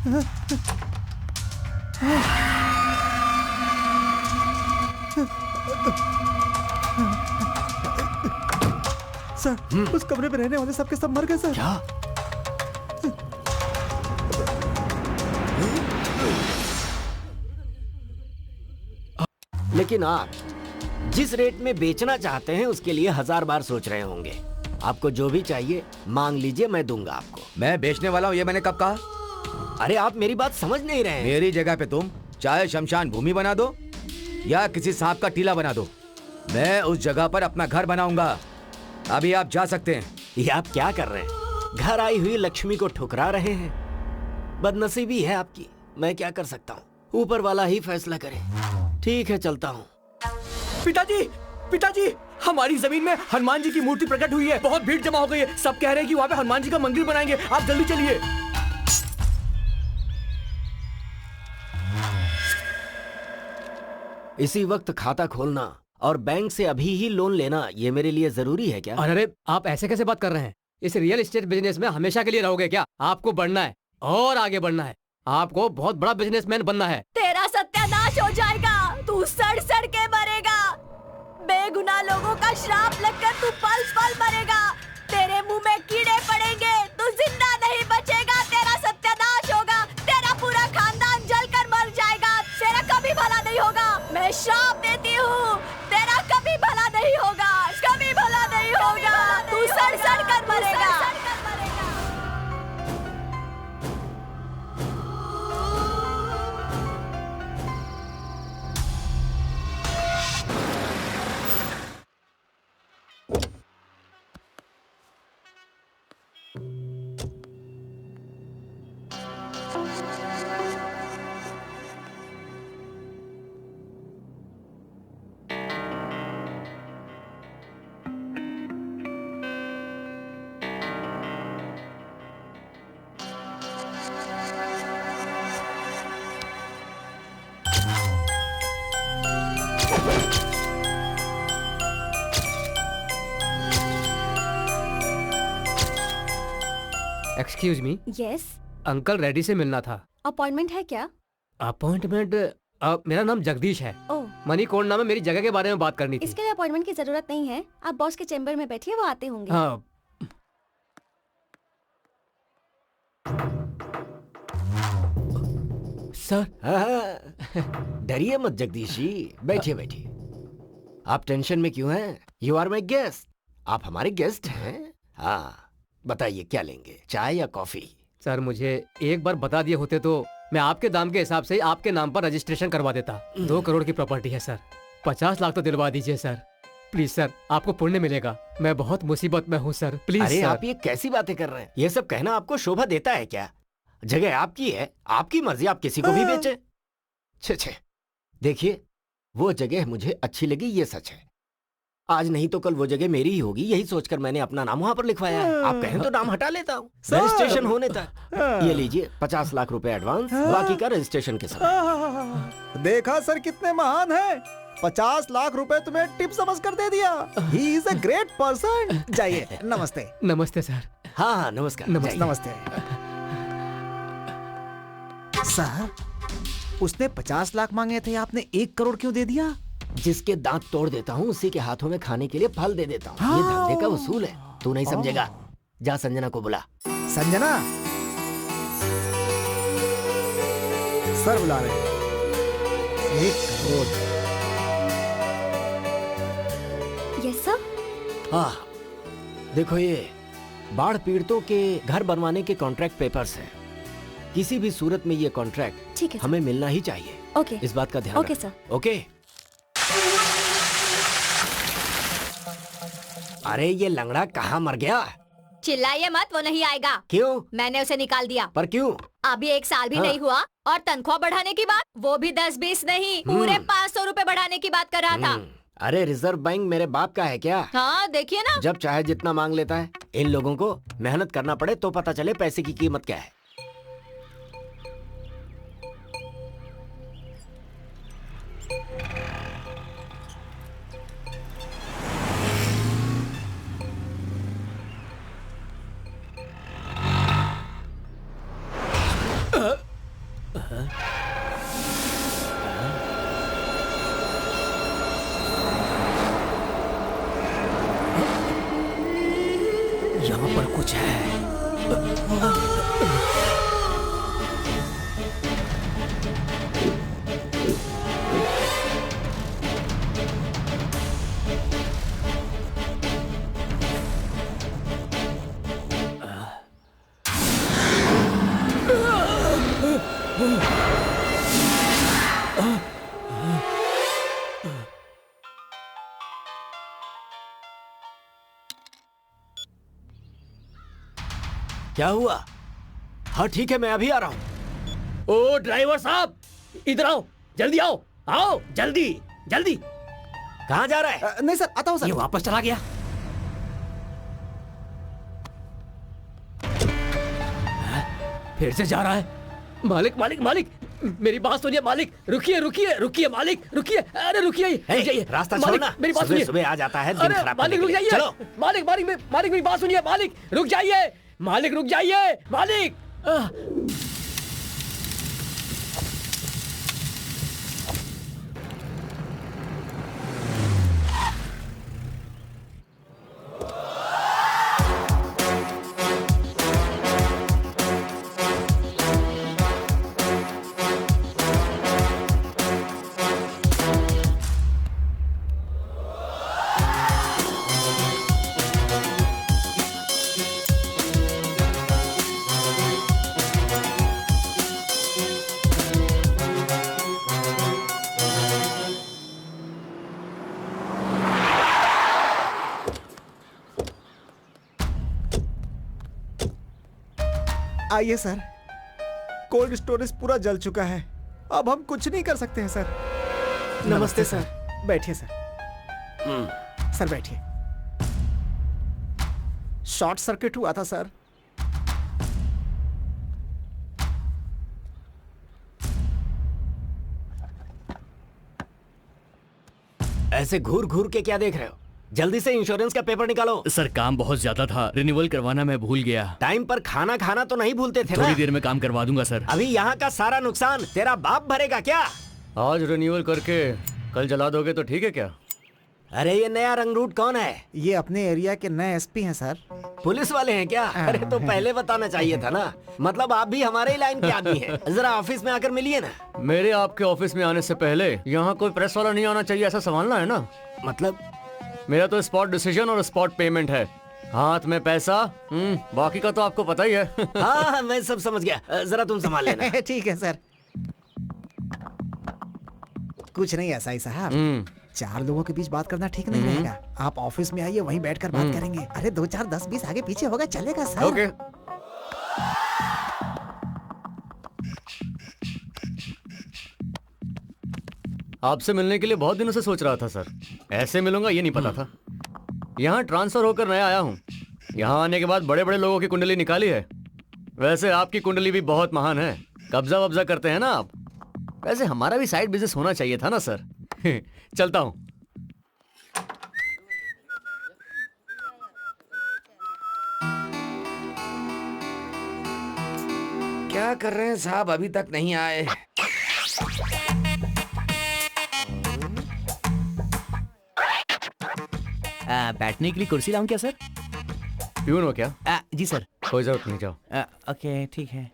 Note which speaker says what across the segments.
Speaker 1: Sir, उस कमरे में रहने वाले सबके सब मर गए सर।
Speaker 2: क्या? लेकिन आप जिस रेट में बेचना चाहते हैं उसके लिए 1000 बार सोच रहे होंगे। आपको जो भी चाहिए मांग लीजिए, मैं दूंगा आपको।
Speaker 3: मैं बेचने वाला हूँ ये मैंने कब कहा?
Speaker 2: अरे आप मेरी बात समझ नहीं रहे हैं।
Speaker 3: मेरी जगह पे तुम चाहे शमशान भूमि बना दो या किसी सांप का टीला बना दो, मैं उस जगह पर अपना घर बनाऊंगा। अभी आप जा सकते हैं।
Speaker 2: ये आप क्या कर रहे हैं? घर आई हुई लक्ष्मी को ठुकरा रहे हैं। बदनसीबी है आपकी, मैं क्या कर सकता हूँ, ऊपर वाला ही फैसला करे। ठीक है, चलता हूँ।
Speaker 4: पिताजी, पिताजी, हमारी जमीन में हनुमान जी की मूर्ति प्रकट हुई है। बहुत भीड़ जमा हो गई है। सब कह रहे हैं कि वहाँ पे हनुमान जी का मंदिर बनाएंगे। आप जल्दी चलिए।
Speaker 2: इसी वक्त खाता खोलना और बैंक से अभी ही लोन लेना, ये मेरे लिए जरूरी है क्या?
Speaker 4: अरे आप ऐसे कैसे बात कर रहे हैं? इस रियल एस्टेट बिजनेस में हमेशा के लिए रहोगे क्या? आपको बढ़ना है और आगे बढ़ना है। आपको बहुत बड़ा बिजनेसमैन बनना है।
Speaker 5: तेरा सत्यानाश हो जाएगा। तू सड़ सड़ के मरेगा। बेगुनाह लोगों का श्राप लगकर तू पल पल मरेगा। तेरे मुंह में कीड़े पड़ेंगे, तू जिंदा नहीं बचेगा। तेरा सत्यानाश होगा। तेरा पूरा खानदान जलकर मर जाएगा। तेरा कभी भला नहीं होगा। मैं श्राप देती हूँ, तेरा कभी भला नहीं होगा। कभी भला नहीं होगा। तू सड़ सड़ कर मरेगा।
Speaker 4: Excuse me.
Speaker 5: Yes,
Speaker 4: uncle Reddy से मिलना था।
Speaker 5: अपॉइंटमेंट है क्या?
Speaker 4: अपॉइंटमेंट? मेरा नाम जगदीश है।
Speaker 5: ओह,
Speaker 4: मनी कोड नाम है। मेरी जगह के बारे में बात करनी थी।
Speaker 5: इसके लिए अपॉइंटमेंट की जरूरत नहीं है। आप बॉस के चेम्बर में बैठिए, वो आते होंगे।
Speaker 4: हाँ। सर,
Speaker 2: डरिए मत जगदीश जी, बैठिए बैठिए। आप टेंशन में क्यों हैं? You are my guest. आप हमारे गेस्ट हैं। हाँ, बताइए क्या लेंगे, चाय या कॉफी?
Speaker 4: सर मुझे एक बार बता दिए होते तो मैं आपके दाम के हिसाब से आपके नाम पर रजिस्ट्रेशन करवा देता। 2 करोड़ की प्रॉपर्टी है सर। 50 लाख तो दिलवा दीजिए सर, प्लीज सर। आपको पुण्य मिलेगा। मैं बहुत मुसीबत में हूँ सर, प्लीज।
Speaker 2: अरे
Speaker 4: सर।
Speaker 2: आप ये कैसी बातें कर रहे हैं? ये सब कहना आपको शोभा देता है क्या? जगह आपकी है, आपकी मर्जी, आप किसी को भी बेचे। छे, देखिए वो जगह मुझे अच्छी लगी, ये सच है। आज नहीं तो कल वो जगह मेरी ही होगी, यही सोचकर मैंने अपना नाम वहाँ पर लिखवाया है। आप कहें तो नाम हटा लेता हूँ रजिस्ट्रेशन होने तक। ये लीजिए 50 लाख रुपए एडवांस, बाकी का रजिस्ट्रेशन के समय।
Speaker 1: देखा सर कितने महान है। 50 लाख रुपए तुम्हें टिप समझ कर दे दिया। He is a great person. जाइए, नमस्ते।
Speaker 4: नमस्ते सर।
Speaker 2: हाँ, नमस्कार।
Speaker 1: नमस्ते। सर, उसने 50 लाख मांगे थे, आपने 1 करोड़ क्यों दे दिया?
Speaker 2: जिसके दांत तोड़ देता हूँ उसी के हाथों में खाने के लिए फल दे देता हूँ। ये धंधे का वसूल है। तू नहीं समझेगा। जा संजना को बुला।
Speaker 1: संजना सर बुला रहे हैं। 1 करोड़।
Speaker 5: Yes sir.
Speaker 2: हाँ, देखो ये बाढ़ पीड़ितों के घर बनवाने के कॉन्ट्रैक्ट पेपर्स हैं। किसी भी सूरत में ये कॉन्ट्रैक्ट
Speaker 5: ठीक है
Speaker 2: हमें मिलना ही चाहिए।
Speaker 5: ओके।
Speaker 2: इस बात का ध्यान
Speaker 5: ओके
Speaker 2: रखना।
Speaker 5: सर।
Speaker 2: ओके। अरे ये लंगड़ा कहाँ मर गया?
Speaker 5: चिल्लाइए मत, वो नहीं आएगा।
Speaker 2: क्यों?
Speaker 5: मैंने उसे निकाल दिया।
Speaker 2: पर क्यों?
Speaker 5: अभी 1 साल भी
Speaker 2: हाँ।
Speaker 5: नहीं हुआ और तनख्वाह बढ़ाने की बात, वो भी 10-20 नहीं, पूरे 500 रुपए बढ़ाने की बात कर रहा था।
Speaker 2: अरे रिजर्व बैंक मेरे बाप का है क्या?
Speaker 5: हाँ देखिए ना।
Speaker 2: जब चाहे जितना मांग लेता है। इन लोगों को मेहनत करना पड़े तो पता चले पैसे की कीमत क्या है।
Speaker 4: यहाँ पर कुछ है।
Speaker 2: क्या हुआ? हाँ ठीक है, मैं अभी आ रहा हूँ।
Speaker 4: ओ ड्राइवर साहब, इधर आओ, जल्दी आओ, आओ जल्दी जल्दी।
Speaker 2: कहाँ जा रहा है?
Speaker 1: नहीं सर, आता हूँ
Speaker 4: ये
Speaker 1: सर।
Speaker 4: वापस चला गया। फिर से जा रहा है। मालिक मालिक मालिक, मेरी बात सुनिए मालिक, रुकिए रुकिए रुकिए मालिक, रुकिए, अरे रुकिए, रुक जाइए।
Speaker 2: रास्ता
Speaker 4: मालिक,
Speaker 2: छोड़ना।
Speaker 4: मेरी बात
Speaker 2: सुबह
Speaker 4: सुनिए।
Speaker 2: सुबह आ जाता है दिन
Speaker 4: अरे
Speaker 2: खराब
Speaker 4: मालिक रुक
Speaker 2: करने के लिए।
Speaker 4: जाइए।
Speaker 2: चलो।
Speaker 4: मालिक मालिक मालिक मेरी बात सुनिए मालिक, रुक जाइए मालिक, रुक जाइए मालिक।
Speaker 1: आइए सर, कोल्ड स्टोरेज पूरा जल चुका है, अब हम कुछ नहीं कर सकते हैं सर।
Speaker 2: नमस्ते सर।
Speaker 1: बैठिए सर। सर बैठिए। शॉर्ट सर्किट हुआ था सर।
Speaker 2: ऐसे घूर घूर के क्या देख रहे हो? जल्दी से इंश्योरेंस का पेपर निकालो।
Speaker 6: सर काम बहुत ज्यादा था, रिन्यूअल करवाना मैं भूल गया।
Speaker 2: टाइम पर खाना खाना तो नहीं भूलते थे
Speaker 6: थोड़ी
Speaker 2: ना?
Speaker 6: देर में काम करवा दूंगा सर।
Speaker 2: अभी यहाँ का सारा नुकसान तेरा बाप भरेगा क्या?
Speaker 4: आज रिन्यूअल करके कल जला दोगे तो ठीक है क्या?
Speaker 2: अरे ये नया रंगरूट कौन है?
Speaker 1: ये अपने एरिया के नए एसपी हैं सर।
Speaker 2: पुलिस वाले हैं क्या? अरे तो पहले बताना चाहिए था ना। मतलब आप भी हमारे ही लाइन के आदमी हैं। जरा ऑफिस में आकर मिलिए ना।
Speaker 4: मेरे आपके ऑफिस में आने से पहले यहाँ कोई प्रेस वाला नहीं आना चाहिए, ऐसा संभालना है ना।
Speaker 2: मतलब
Speaker 4: मेरा तो स्पॉट डिसीजन और स्पॉट पेमेंट है, हाथ में पैसा। बाकी का तो आपको पता ही है।
Speaker 2: हाँ मैं सब समझ गया। जरा तुम संभाल लेना।
Speaker 1: ठीक है सर। कुछ नहीं ऐसा ही साहब, 4 लोगों के बीच बात करना ठीक नहीं रहेगा। आप ऑफिस में आइए, वहीं बैठकर बात करेंगे। अरे 2 4 10 20 आगे पीछे होगा, चलेगा सर।
Speaker 4: ओके। आपसे मिलने के लिए बहुत दिनों से सोच रहा था सर। ऐसे मिलूंगा ये नहीं पता था। यहाँ ट्रांसफर होकर नया आया हूँ। यहाँ आने के बाद बड़े बड़े लोगों की कुंडली निकाली है। वैसे आपकी कुंडली भी बहुत महान है। कब्जा वब्जा करते हैं ना आप। वैसे हमारा भी साइड बिजनेस होना चाहिए था ना सर। चलता हूँ।
Speaker 3: क्या कर रहे हैं साहब, अभी तक नहीं आए?
Speaker 6: बैठने के लिए कुर्सी लाऊं क्या सर?
Speaker 4: प्यून हो क्या?
Speaker 6: जी सर।
Speaker 4: कोई जरूरत नहीं, जाओ।
Speaker 6: ओके ठीक है।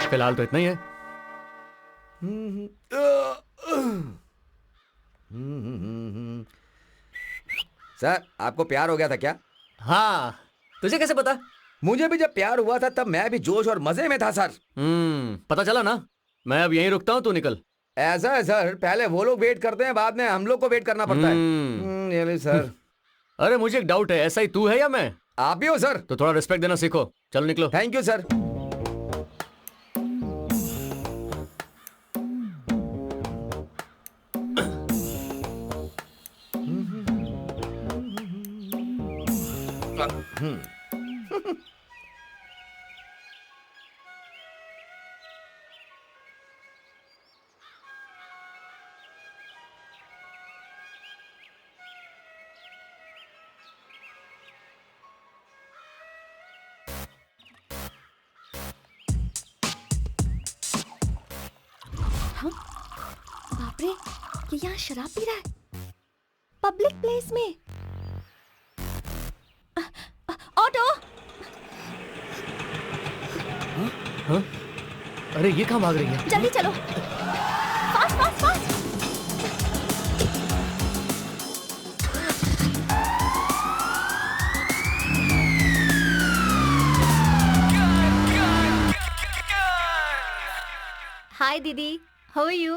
Speaker 4: फिलहाल तो इतना ही है।
Speaker 3: सर आपको प्यार हो गया था क्या?
Speaker 4: हाँ, तुझे कैसे पता?
Speaker 3: मुझे भी जब प्यार हुआ था तब मैं भी जोश और मजे में था सर।
Speaker 4: पता चला ना। मैं अब यहीं रुकता हूँ, तू निकल।
Speaker 3: ऐसा है सर, पहले वो लोग वेट करते हैं, बाद में हम लोग को वेट करना पड़ता है। ये ली सर।
Speaker 4: अरे मुझे एक डाउट है, ऐसा ही तू है या मैं?
Speaker 3: आप भी हो सर?
Speaker 4: तो थोड़ा रिस्पेक्ट देना सीखो। चलो निकलो।
Speaker 3: Thank you sir.
Speaker 5: बाप रे, ये यहाँ शराब पी रहा है पब्लिक प्लेस में। ऑटो।
Speaker 6: हाँ? अरे ये कहाँ भाग रही है?
Speaker 5: जल्दी चलो, फास्ट फास्ट फास्ट। हाय दीदी, हाउ आर यू?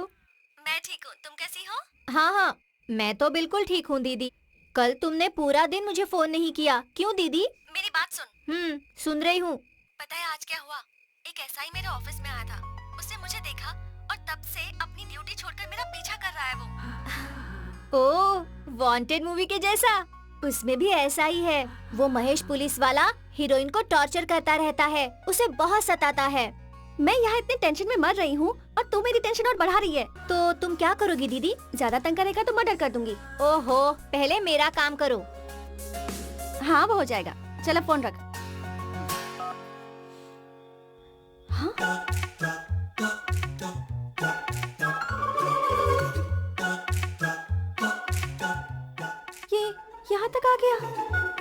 Speaker 5: मैं ठीक हूँ, तुम कैसी हो? हाँ हाँ, मैं तो बिल्कुल ठीक हूँ दीदी। कल तुमने पूरा दिन मुझे फोन नहीं किया, क्यों दीदी? मेरी बात सुन। सुन रही हूँ। पता है आज क्या हुआ? एक एसआई मेरे ऑफिस में आया था, उसने मुझे देखा और तब से अपनी ड्यूटी छोड़कर मेरा पीछा कर रहा है वो। ओह, वांटेड मूवी के जैसा। उसमें भी ऐसा ही है। वो महेश पुलिस वाला हीरोइन को टॉर्चर करता रहता है, उसे बहुत सताता है। मैं यहाँ इतने टेंशन में मर रही हूँ और तू मेरी टेंशन और बढ़ा रही है। तो तुम क्या करोगी दीदी? ज्यादा तंग करेगा तो मर्डर कर दूंगी। ओहो, पहले मेरा काम करो। हाँ वो हो जाएगा, चलो फोन रख। हाँ? ये यहाँ तक आ गया।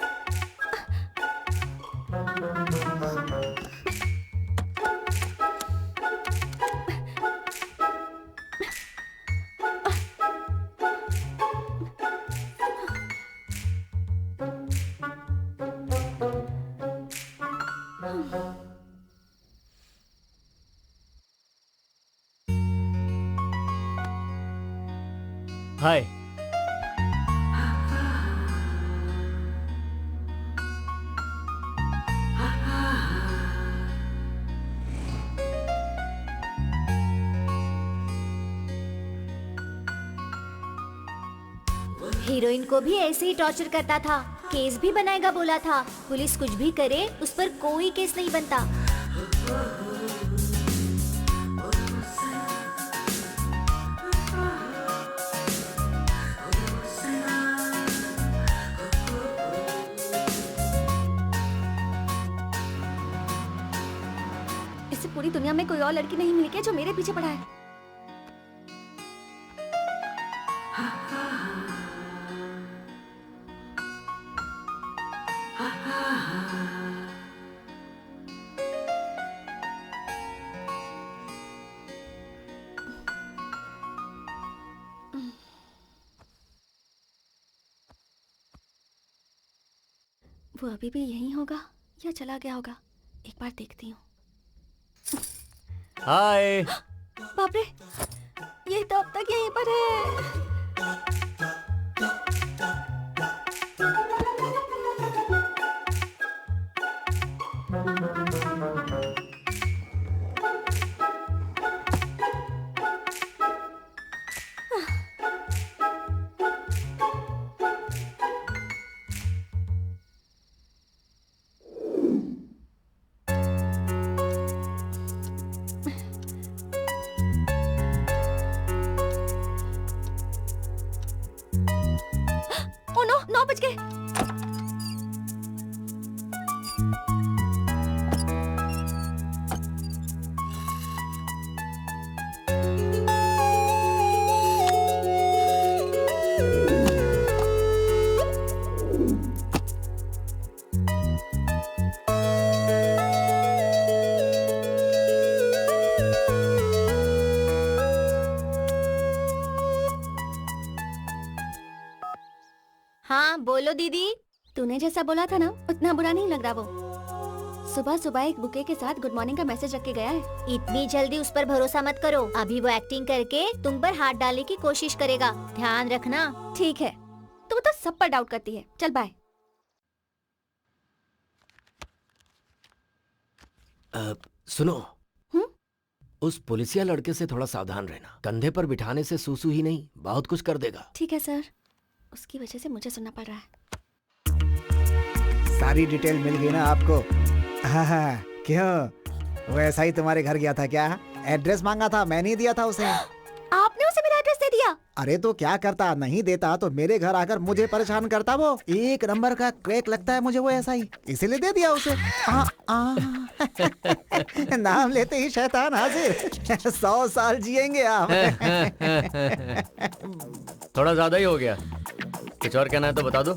Speaker 6: हाय।
Speaker 5: हीरोइन को भी ऐसे ही टॉर्चर करता था, केस भी बनाएगा बोला था। पुलिस कुछ भी करे, उस पर कोई केस नहीं बनता। इससे पूरी दुनिया में कोई और लड़की नहीं मिली क्या जो मेरे पीछे पड़ा है? वो अभी भी यहीं होगा या चला गया होगा? एक बार देखती हूँ।
Speaker 6: हाय।
Speaker 5: बाप रे, ये तो अब तक यहीं पर है। ओ नो, 9 बज गए। हाँ बोलो दीदी। तूने जैसा बोला था ना, उतना बुरा नहीं लग रहा वो। सुबह सुबह एक बुके के साथ गुड मॉर्निंग का मैसेज रख के गया है। इतनी जल्दी उस पर भरोसा मत करो, अभी वो एक्टिंग करके तुम पर हाथ डालने की कोशिश करेगा, ध्यान रखना। ठीक है, तू तो सब पर डाउट करती है। चल बाय।
Speaker 2: सुनो।
Speaker 5: हम्म?
Speaker 2: उस पुलिसिया लड़के से थोड़ा सावधान रहना। कंधे पर बिठाने से सूसू ही नहीं, बहुत कुछ कर देगा।
Speaker 5: ठीक है सर, उसकी वजह से मुझे सुनना पड़ रहा है।
Speaker 1: सारी डिटेल मिल गई ना आपको? हाँ हाँ, क्यों वो ऐसा ही तुम्हारे घर गया था क्या? एड्रेस मांगा था, मैं नहीं दिया था उसे।
Speaker 5: आपने उसे मेरा एड्रेस दे दिया? दिया?
Speaker 1: अरे तो क्या करता, नहीं देता तो मेरे घर आकर मुझे परेशान करता। वो एक नंबर का क्रैक लगता है मुझे वो ऐसा ही, इसीलिए दे दिया उसे। नाम लेते ही शैतान हाजिर। 100 साल जिएंगे आप।
Speaker 6: थोड़ा ज्यादा ही हो गया। कुछ और कहना है तो बता दो।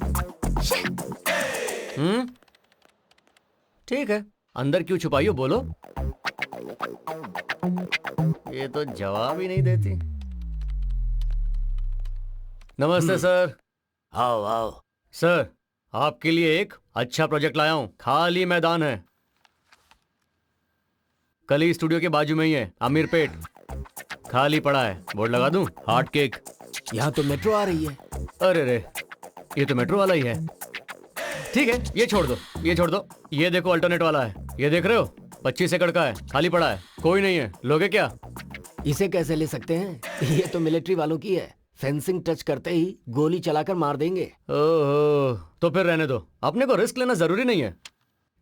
Speaker 6: ठीक है, अंदर क्यों छुपाई हो, बोलो। ये तो जवाब ही नहीं देती। नमस्ते सर।
Speaker 2: आओ आओ।
Speaker 6: सर, आपके लिए एक अच्छा प्रोजेक्ट लाया हूं। खाली मैदान है, कली स्टूडियो के बाजू में ही है, अमीरपेट। खाली पड़ा है, बोर्ड लगा दूं? Heart cake.
Speaker 2: यहाँ तो मेट्रो आ रही है।
Speaker 6: अरे रे, ये तो मेट्रो वाला ही है। ठीक है, ये छोड़ दो, ये छोड़ दो। ये देखो अल्टरनेट वाला है, ये देख रहे हो? 25 एकड़ का है, खाली पड़ा है, कोई नहीं है। लोगे क्या?
Speaker 2: इसे कैसे ले सकते हैं? ये तो मिलिट्री वालों की है। फेंसिंग टच करते ही गोली चलाकर मार देंगे।
Speaker 6: ओहो, तो फिर रहने दो, अपने को रिस्क लेना जरूरी नहीं है।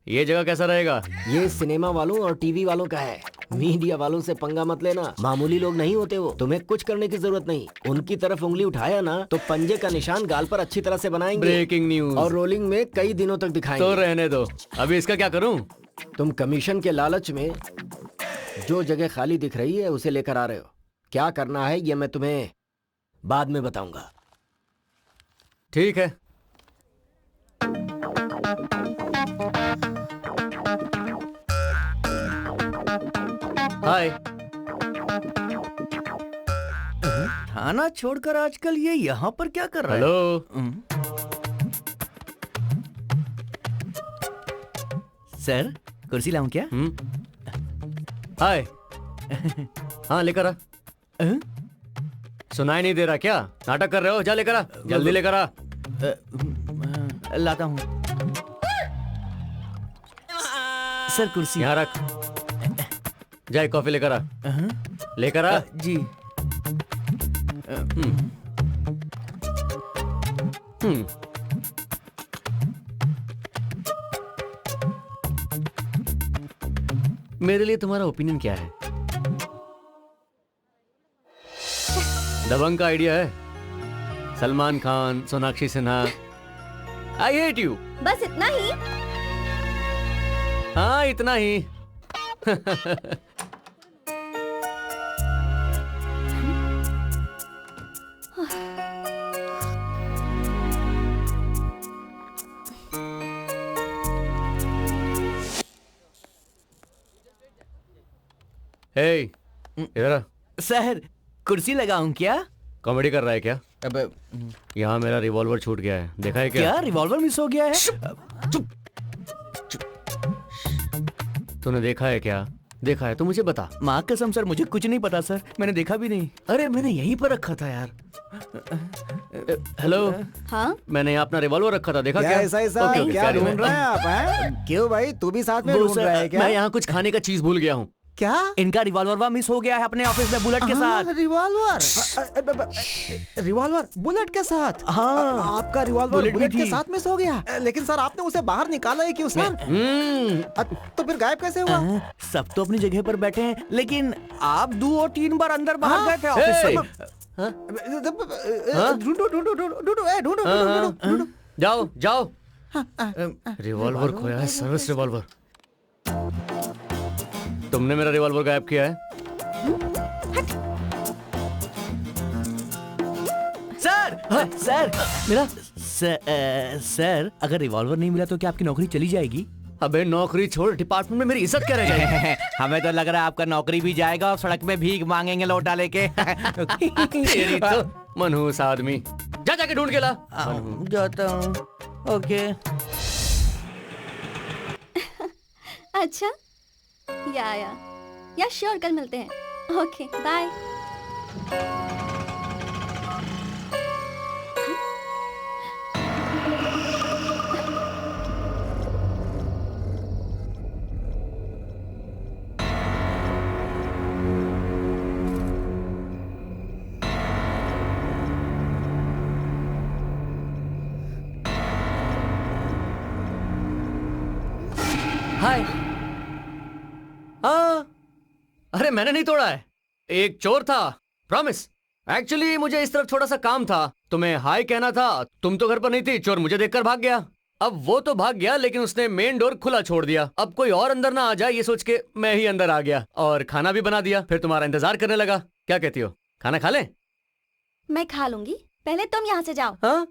Speaker 6: ये जगह कैसा रहेगा?
Speaker 2: ये सिनेमा वालों और टीवी वालों का है। मीडिया वालों से पंगा मत लेना, मामूली लोग नहीं होते वो। तुम्हें कुछ करने की जरूरत नहीं। उनकी तरफ उंगली उठाया ना तो पंजे का निशान गाल पर अच्छी तरह से बनाएंगे।
Speaker 6: Breaking news.
Speaker 2: और रोलिंग में कई दिनों तक दिखाएंगे।
Speaker 6: तो रहने दो, अभी इसका क्या करूं?
Speaker 2: तुम कमीशन के लालच में जो जगह खाली दिख रही है उसे लेकर आ रहे हो। क्या करना है ये मैं तुम्हें बाद में बताऊंगा।
Speaker 6: ठीक है। हाय।
Speaker 7: थाना छोड़कर आजकल ये यहाँ पर क्या कर रहा है?
Speaker 6: हेलो।
Speaker 7: सर, कुर्सी लाऊं क्या?
Speaker 6: हाय। हाँ, लेकर आ। सुनाई नहीं दे रहा क्या? नाटक कर रहे हो? जा लेकर आ, जल्दी लेकर आ।
Speaker 7: लाता हूँ। सर, कुर्सी
Speaker 6: यहाँ रख। जाए कॉफी लेकर आ। लेकर आ।
Speaker 7: जी।
Speaker 6: मेरे लिए तुम्हारा ओपिनियन क्या है? दबंग का आइडिया है? Salman Khan, Sonakshi Sinha. I hate you.
Speaker 5: बस इतना ही?
Speaker 6: हाँ, इतना ही। हे, इधर आ।
Speaker 7: सर, कुर्सी लगाऊं क्या?
Speaker 6: कॉमेडी कर रहा है क्या?
Speaker 7: अब
Speaker 6: यहाँ मेरा रिवॉल्वर छूट गया है, देखा है क्या?
Speaker 7: क्या रिवॉल्वर मिस हो गया है?
Speaker 6: तूने देखा है क्या? देखा है तो मुझे बता।
Speaker 7: माँ कसम सर, मुझे कुछ नहीं पता सर, मैंने देखा भी नहीं।
Speaker 6: अरे मैंने यहीं पर रखा था यार। हेलो।
Speaker 5: हाँ?
Speaker 6: मैंने यहाँ अपना रिवॉल्वर रखा था, देखा
Speaker 1: क्या
Speaker 6: क्या?
Speaker 1: ऐसा ऐसा
Speaker 6: ओके, ओके,
Speaker 1: क्या
Speaker 6: carry on।
Speaker 1: ढूंढ रहे हैं आप? हैं? क्यों भाई, तू भी साथ में
Speaker 7: वो
Speaker 1: ढूंढ
Speaker 7: सर,
Speaker 1: रहा है क्या?
Speaker 6: मैं यहाँ कुछ खाने का चीज भूल गया हूँ।
Speaker 1: क्या?
Speaker 7: इनका रिवॉल्वर मिस हो गया है अपने ऑफिस में बुलेट के साथ।
Speaker 1: रिवॉल्वर? रिवॉल्वर बुलेट के साथ?
Speaker 7: हाँ।
Speaker 1: आपका रिवॉल्वर
Speaker 7: बुलेट भी
Speaker 1: बुलेट के
Speaker 7: थी।
Speaker 1: साथ मिस हो गया? लेकिन सर आपने उसे बाहर निकाला है क्यों सर? तो फिर गायब कैसे हुआ?
Speaker 7: सब तो अपनी जगह पर बैठे हैं, लेकिन आप 2 और 3 बार अंदर बाहर
Speaker 1: हाँ?
Speaker 7: गए थे ऑफिस से।
Speaker 1: ढूंढो ढूंढो ढूंढो ढूंढो ढूंढो ढूंढो ढूंढो।
Speaker 6: जाओ जाओ। रिवॉल्वर खोया है, सर्विस रिवॉल्वर। तुमने मेरा रिवॉल्वर गायब किया है?
Speaker 7: सर, सर,
Speaker 6: मेरा?
Speaker 7: सर, अगर रिवॉल्वर नहीं मिला तो क्या आपकी नौकरी चली जाएगी?
Speaker 6: अबे नौकरी छोड़, डिपार्टमेंट में मेरी इज्जत क्या रह जाएगी?
Speaker 7: हमें तो लग रहा है आपका नौकरी भी जाएगा और सड़क में भीख मांगेंगे लौटा लेके।
Speaker 6: तेरी तो मनहूस आदमी। जा जाके ढूंढ के ला।
Speaker 7: जाता हूँ। ओके।
Speaker 5: अच्छा, या श्योर, कल मिलते हैं। Okay, bye.
Speaker 6: हाय। हाँ, अरे मैंने नहीं तोड़ा है, एक चोर था, प्रॉमिस। एक्चुअली मुझे इस तरफ थोड़ा सा काम था, तुम्हें हाय कहना था। तुम तो घर पर नहीं थी, चोर मुझे देखकर भाग गया। अब वो तो भाग गया, लेकिन उसने मेन डोर खुला छोड़ दिया। अब कोई और अंदर ना आ जाए ये सोच के मैं ही अंदर आ गया और खाना भी बना दिया। फिर तुम्हारा इंतजार करने लगा। क्या कहती हो, खाना खा लें?
Speaker 5: मैं खा लूंगी, पहले तुम यहाँ से जाओ।
Speaker 6: हाँ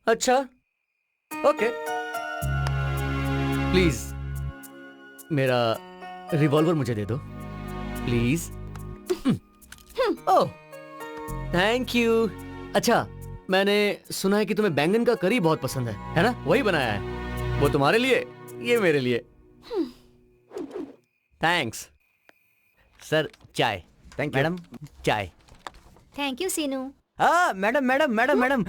Speaker 6: अच्छा, ओके। प्लीज मेरा रिवॉल्वर मुझे दे दो, प्लीज। Oh thank you. अच्छा, मैंने सुना है कि तुम्हें बैंगन का करी बहुत पसंद है ना? वही बनाया है, वो तुम्हारे लिए, ये मेरे लिए। थैंक्स। सर चाय।
Speaker 3: Thank you.
Speaker 7: मैडम चाय।
Speaker 5: थैंक यू सीनू।
Speaker 7: हाँ madam madam madam madam,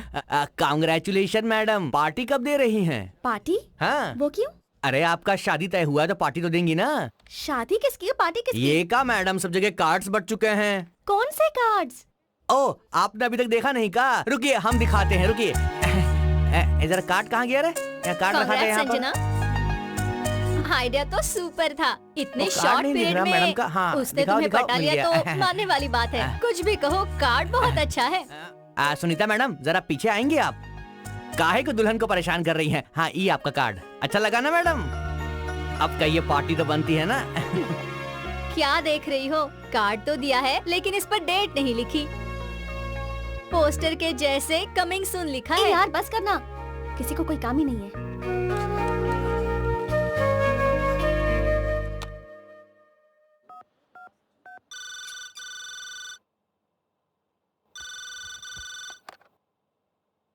Speaker 7: congratulation madam. Party कब दे रही हैं?
Speaker 5: पार्टी?
Speaker 7: हाँ,
Speaker 5: वो क्यों?
Speaker 7: अरे आपका शादी तय हुआ है तो पार्टी तो देंगी ना।
Speaker 5: शादी किसकी, पार्टी किसकी?
Speaker 7: ये का मैडम, सब जगह कार्ड्स बट चुके हैं।
Speaker 5: कौन से कार्ड्स?
Speaker 7: ओ, आपने अभी तक देखा नहीं का? रुकिए हम दिखाते हैं, रुकिए। इधर कार्ड कहाँ गया रे? कार्ड रखा था यहाँ पर।
Speaker 5: संजना, आइडिया तो सुपर था। इतने
Speaker 7: वो कार्ड
Speaker 5: शॉर्ट
Speaker 7: नहीं दिख
Speaker 5: पीरियड
Speaker 7: रहा मैडम
Speaker 5: में
Speaker 7: का। हाँ,
Speaker 5: उसने
Speaker 7: दिखाओ,
Speaker 5: तुम्हें
Speaker 7: दिखाओ,
Speaker 5: पटा
Speaker 7: मिल
Speaker 5: लिया
Speaker 7: गया।
Speaker 5: तो मानने वाली बात है। कुछ भी कहो, कार्ड बहुत अच्छा है।
Speaker 7: सुनीता मैडम जरा पीछे आएंगे आप? काहे को दुल्हन को परेशान कर रही हैं? हाँ, ये आपका कार्ड अच्छा लगा ना मैडम? अब कहिए पार्टी तो बनती है ना?
Speaker 5: क्या देख रही हो, कार्ड तो दिया है लेकिन इस पर डेट नहीं लिखी। पोस्टर के जैसे कमिंग सून लिखा है। यार बस करना, किसी को कोई काम ही नहीं है।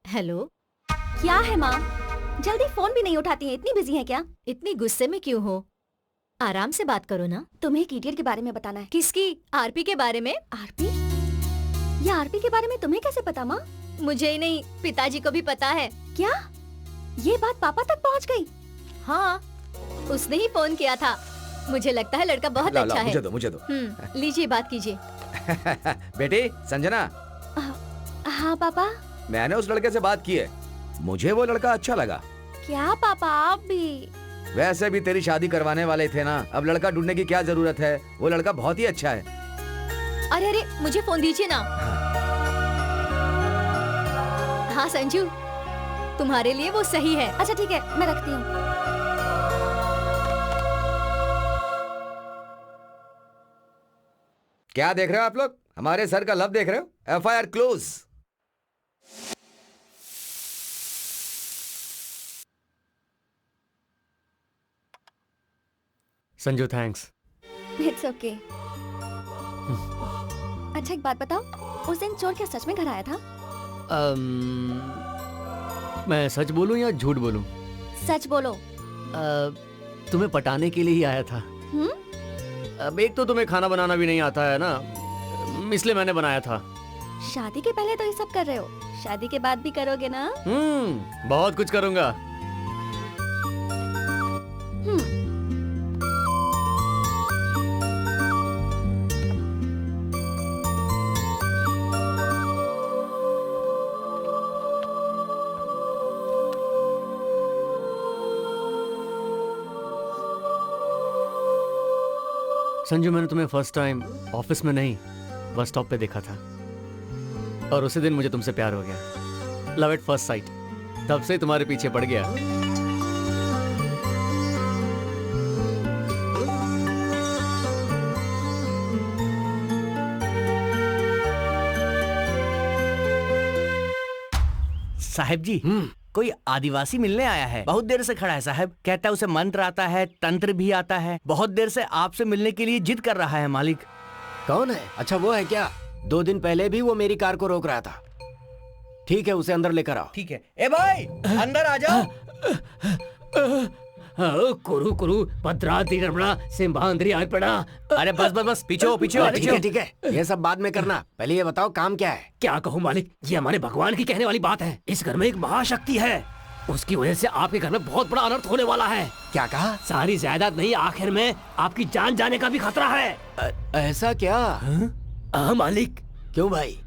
Speaker 5: हेलो, क्या है माँ? जल्दी फोन भी नहीं उठाती हैं, इतनी बिजी हैं क्या? इतनी गुस्से में क्यों हो? आराम से बात करो ना। तुम्हें एक इडियट के बारे में बताना है। किसकी? आरपी के बारे में। आरपी? ये आरपी के बारे में तुम्हें कैसे पता माँ? मुझे ही नहीं, पिताजी को भी पता है। क्या? ये बात पापा तक पहुँच गई? हाँ, उसने ही फोन किया था। मुझे लगता है लड़का बहुत अच्छा है।
Speaker 3: मुझे दो।
Speaker 5: लीजिए, बात कीजिए।
Speaker 3: बेटी संजना,
Speaker 5: हाँ पापा।
Speaker 3: मैंने उस लड़के से बात की है, मुझे वो लड़का अच्छा लगा।
Speaker 5: क्या पापा, आप भी?
Speaker 3: वैसे भी तेरी शादी करवाने वाले थे ना, अब लड़का ढूंढने की क्या जरूरत है? वो लड़का बहुत ही अच्छा है।
Speaker 5: अरे अरे, मुझे फोन दीजिए ना। हाँ संजू, तुम्हारे लिए वो सही है। अच्छा ठीक है, मैं रखती हूँ।
Speaker 3: क्या देख रहे हो आप लोग? हमारे सर का लव देख रहे हो? FIR close.
Speaker 6: Sanju thanks.
Speaker 5: It's okay. अच्छा एक बात बताओ, उस दिन चोर क्या सच में घर आया था?
Speaker 6: मैं सच बोलूं या झूठ बोलूं?
Speaker 5: सच बोलो।
Speaker 6: तुम्हें पटाने के लिए ही आया था। अब एक तो तुम्हें खाना बनाना भी नहीं आता है ना, इसलिए मैंने बनाया था।
Speaker 5: शादी के पहले तो ये सब कर रहे हो, शादी के बाद भी करोगे ना?
Speaker 6: बहुत कुछ करूंगा। संजू, मैंने तुम्हें फर्स्ट टाइम ऑफिस में नहीं, बस स्टॉप पे देखा था और उसी दिन मुझे तुमसे प्यार हो गया। Love at first sight. तब से तुम्हारे पीछे पड़ गया।
Speaker 7: साहब जी, कोई आदिवासी मिलने आया है, बहुत देर से खड़ा है साहब। कहता है उसे मंत्र आता है, तंत्र भी आता है। बहुत देर से आपसे मिलने के लिए जिद कर रहा है मालिक।
Speaker 2: कौन है? अच्छा वो है क्या? 2 दिन पहले भी वो मेरी कार को रोक रहा था। ठीक है, उसे अंदर लेकर आओ।
Speaker 7: ठीक है। ए भाई, अंदर आ जाओ।
Speaker 4: कुरु कुरु भद्राद्रि रमणा सिंहाद्रि आय पड़ा।
Speaker 7: अरे बस बस बस, पीछे हो पीछे हो।
Speaker 2: ठीक है ठीक है, ये सब बाद में करना, पहले ये बताओ काम क्या है?
Speaker 4: क्या कहूँ मालिक, ये हमारे भगवान की कहने वाली बात है। इस घर में एक महाशक्ति है, उसकी वजह से आपके घर में बहुत बड़ा अनर्थ होने वाला है।
Speaker 2: क्या कहा?
Speaker 4: सारी जायदाद नहीं, आखिर में आपकी जान जाने का भी खतरा है।
Speaker 2: ऐसा क्या?
Speaker 4: हाँ मालिक।
Speaker 2: क्यों भाई,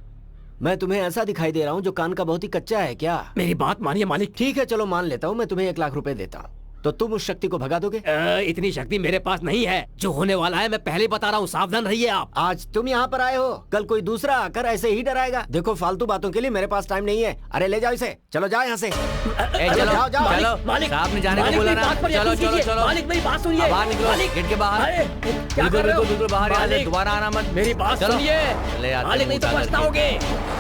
Speaker 2: मैं तुम्हें ऐसा दिखाई दे रहा हूँ जो कान का बहुत ही कच्चा है क्या?
Speaker 4: मेरी बात मानिए मालिक।
Speaker 2: ठीक है चलो मान लेता हूँ, मैं तुम्हें 1 लाख रुपए देता हूँ। तो तुम उस शक्ति को भगा दोगे?
Speaker 4: इतनी शक्ति मेरे पास नहीं है। जो होने वाला है मैं पहले ही बता रहा हूँ, सावधान रहिए आप।
Speaker 2: आज तुम यहाँ पर आए हो, कल कोई दूसरा आकर ऐसे ही डराएगा। देखो फालतू बातों के लिए मेरे पास टाइम नहीं है। अरे ले जाओ इसे, चलो जाओ यहाँ से।
Speaker 3: चलो
Speaker 2: जाओ, जाओ।
Speaker 3: चलो
Speaker 4: मालिक,
Speaker 3: साहब ने जाने को
Speaker 4: मालिक,
Speaker 3: बोला
Speaker 4: मेरी
Speaker 3: ना।
Speaker 4: बात पर
Speaker 3: चलो
Speaker 4: यकीन
Speaker 3: चलो
Speaker 4: कीजिए।
Speaker 3: चलो
Speaker 4: मालिक मेरी बात सुनिए।
Speaker 3: अब बाहर निकलो,
Speaker 4: मालिक,
Speaker 3: गेट के बाहर।
Speaker 4: अरे, क्या
Speaker 3: बिल्कुल
Speaker 4: कर रहे हो?
Speaker 3: बिल्कुल बिल्कुल बाहर आ जाए,
Speaker 4: मालिक,
Speaker 3: दोबारा आना मत।
Speaker 4: मेरी बात
Speaker 3: चलो।
Speaker 4: सुनिए।
Speaker 3: ले आते
Speaker 4: मालिक
Speaker 3: हैं
Speaker 4: नहीं तो
Speaker 3: मुंह उतार
Speaker 4: पछताओगे।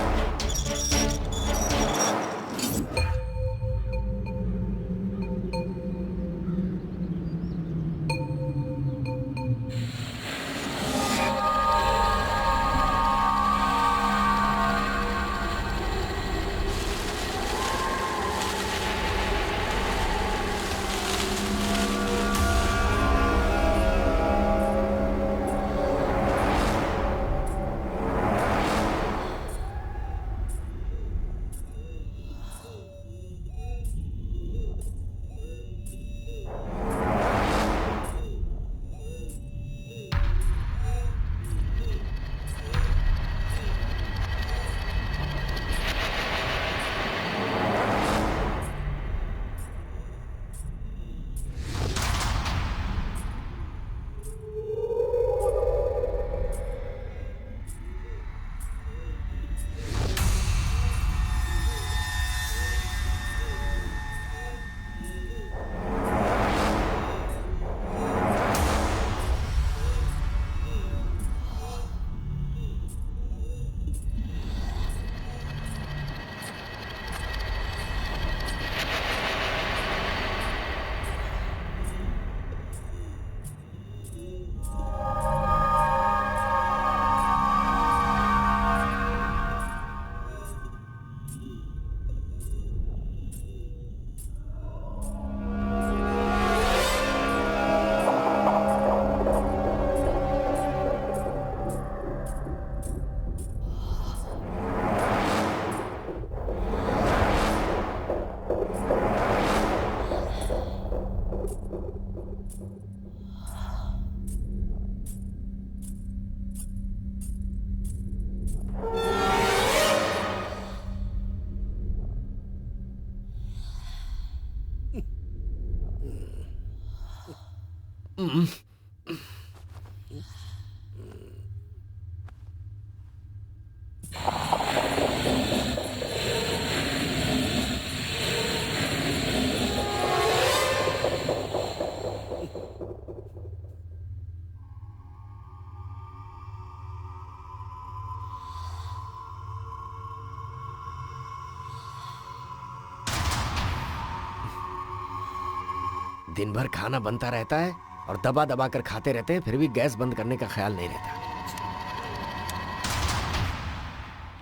Speaker 2: दिन भर खाना बनता रहता है और दबा दबा कर खाते रहते हैं, फिर भी गैस बंद करने का ख्याल नहीं रहता।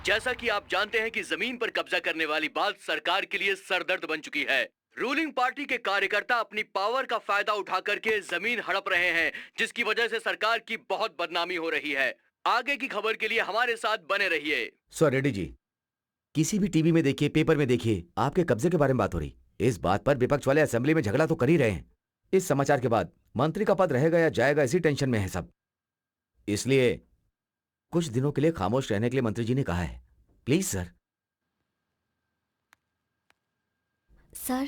Speaker 7: जैसा कि आप जानते हैं कि जमीन पर कब्जा करने वाली बात सरकार के लिए सरदर्द बन चुकी है। रूलिंग पार्टी के कार्यकर्ता अपनी पावर का फायदा उठा करके जमीन हड़प रहे हैं, जिसकी वजह से सरकार की बहुत बदनामी हो रही है। आगे की खबर के लिए हमारे साथ बने रहिए।
Speaker 3: सो रेड्डी जी, किसी भी टीवी में देखिए, पेपर में देखिए, आपके कब्जे के बारे में बात हो रही। इस बात पर विपक्ष वाले असेंबली में झगड़ा तो कर ही रहे हैं। इस समाचार के बाद मंत्री का पद रहेगा या जाएगा, इसी टेंशन में है सब। इसलिए कुछ दिनों के लिए खामोश रहने के लिए मंत्री जी ने कहा है। Please sir.
Speaker 5: Sir,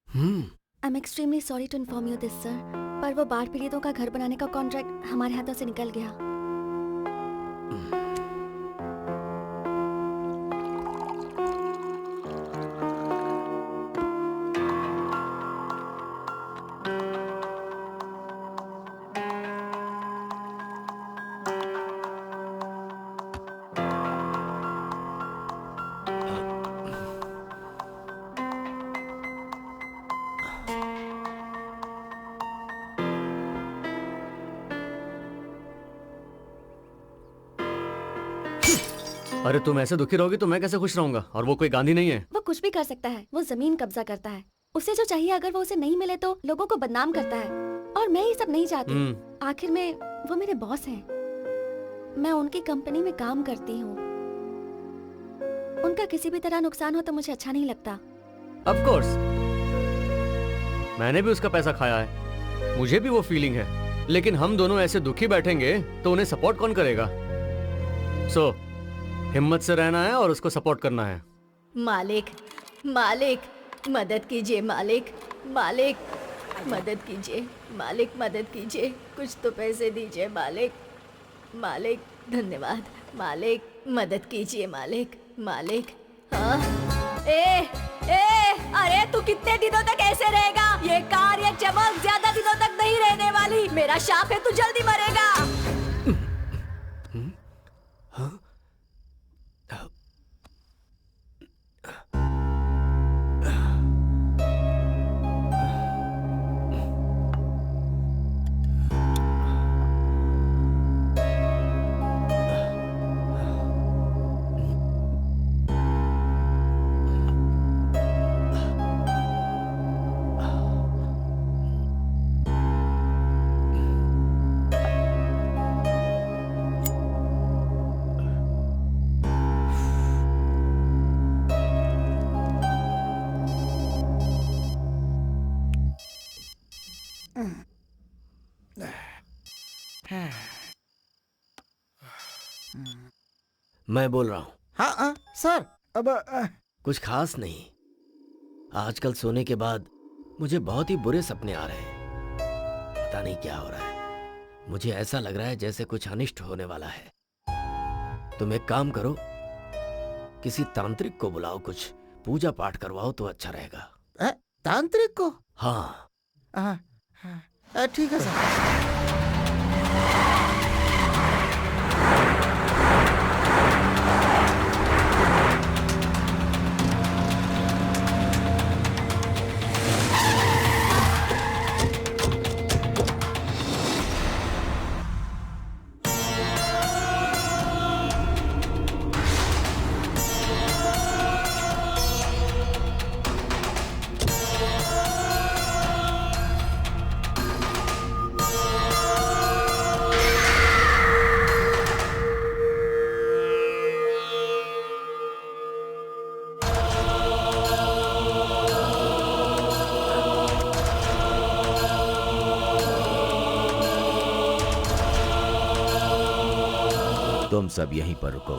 Speaker 5: I am extremely sorry to inform you this sir, पर वो बाढ़ पीड़ितों का घर बनाने का कॉन्ट्रैक्ट हमारे हाथों से निकल गया।
Speaker 6: अरे तुम ऐसे दुखी रहोगी तो मैं कैसे खुश रहूंगा? और वो कोई गांधी नहीं है।
Speaker 5: वो कुछ भी कर सकता है, वो जमीन कब्जा करता है। उसे जो चाहिए अगर वो उसे नहीं मिले तो लोगों को बदनाम करता है, और मैं ये सब नहीं चाहती। आखिर में वो मेरे बॉस हैं। मैं उनकी कंपनी में काम करती हूँ। उनका किसी भी तरह नुकसान हो तो मुझे अच्छा नहीं लगता।
Speaker 6: ऑफ कोर्स, मैंने भी उसका पैसा खाया है, मुझे भी वो फीलिंग है। लेकिन हम दोनों ऐसे दुखी बैठेंगे तो उन्हें सपोर्ट कौन करेगा? सो हिम्मत से रहना है और उसको सपोर्ट करना है।
Speaker 5: मालिक, मालिक, मदद कीजिए मालिक, मालिक। मदद कीजिए मालिक, मदद कीजिए, कुछ तो पैसे दीजिए मालिक। मालिक धन्यवाद मालिक, मदद कीजिए मालिक। मालिक हाँ अरे तू कितने दिनों तक ऐसे रहेगा? ये कार ये चमक ज्यादा दिनों तक नहीं रहने वाली। मेरा शाप है, तू जल्दी मरेगा।
Speaker 2: मैं बोल रहा हूँ।
Speaker 1: हाँ सर, अब
Speaker 2: कुछ खास नहीं। आजकल सोने के बाद मुझे बहुत ही बुरे सपने आ रहे हैं। पता नहीं क्या हो रहा है। मुझे ऐसा लग रहा है जैसे कुछ अनिष्ट होने वाला है। तुम एक काम करो, किसी तांत्रिक को बुलाओ, कुछ पूजा पाठ करवाओ तो अच्छा रहेगा।
Speaker 1: तांत्रिक को?
Speaker 2: हाँ
Speaker 1: ठीक है सर।
Speaker 3: तुम सब यहीं पर रुको।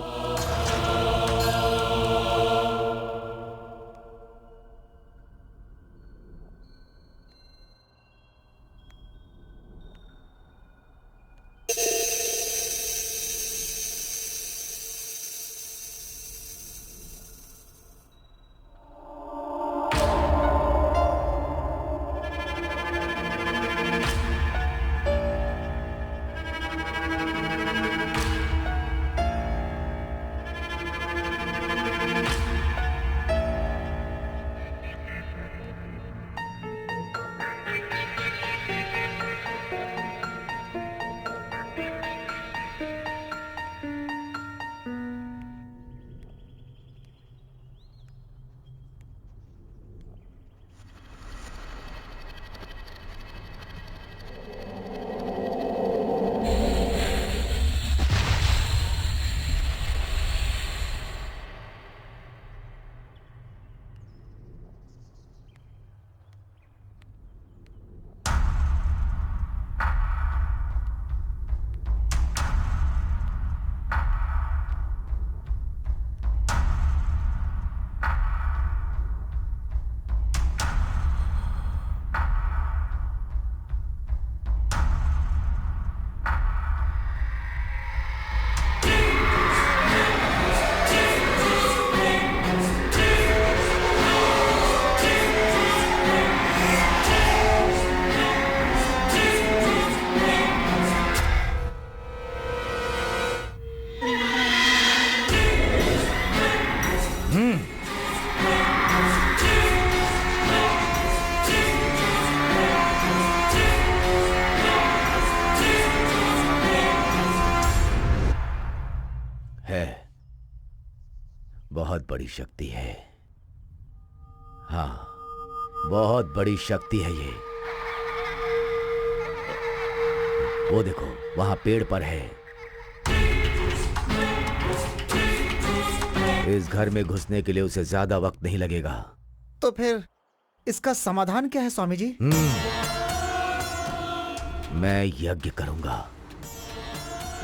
Speaker 3: बहुत बड़ी शक्ति है। हाँ, बहुत बड़ी शक्ति है ये। वो देखो, वहां पेड़ पर है। इस घर में घुसने के लिए उसे ज्यादा वक्त नहीं लगेगा।
Speaker 1: तो फिर इसका समाधान क्या है स्वामी जी?
Speaker 3: मैं यज्ञ करूंगा,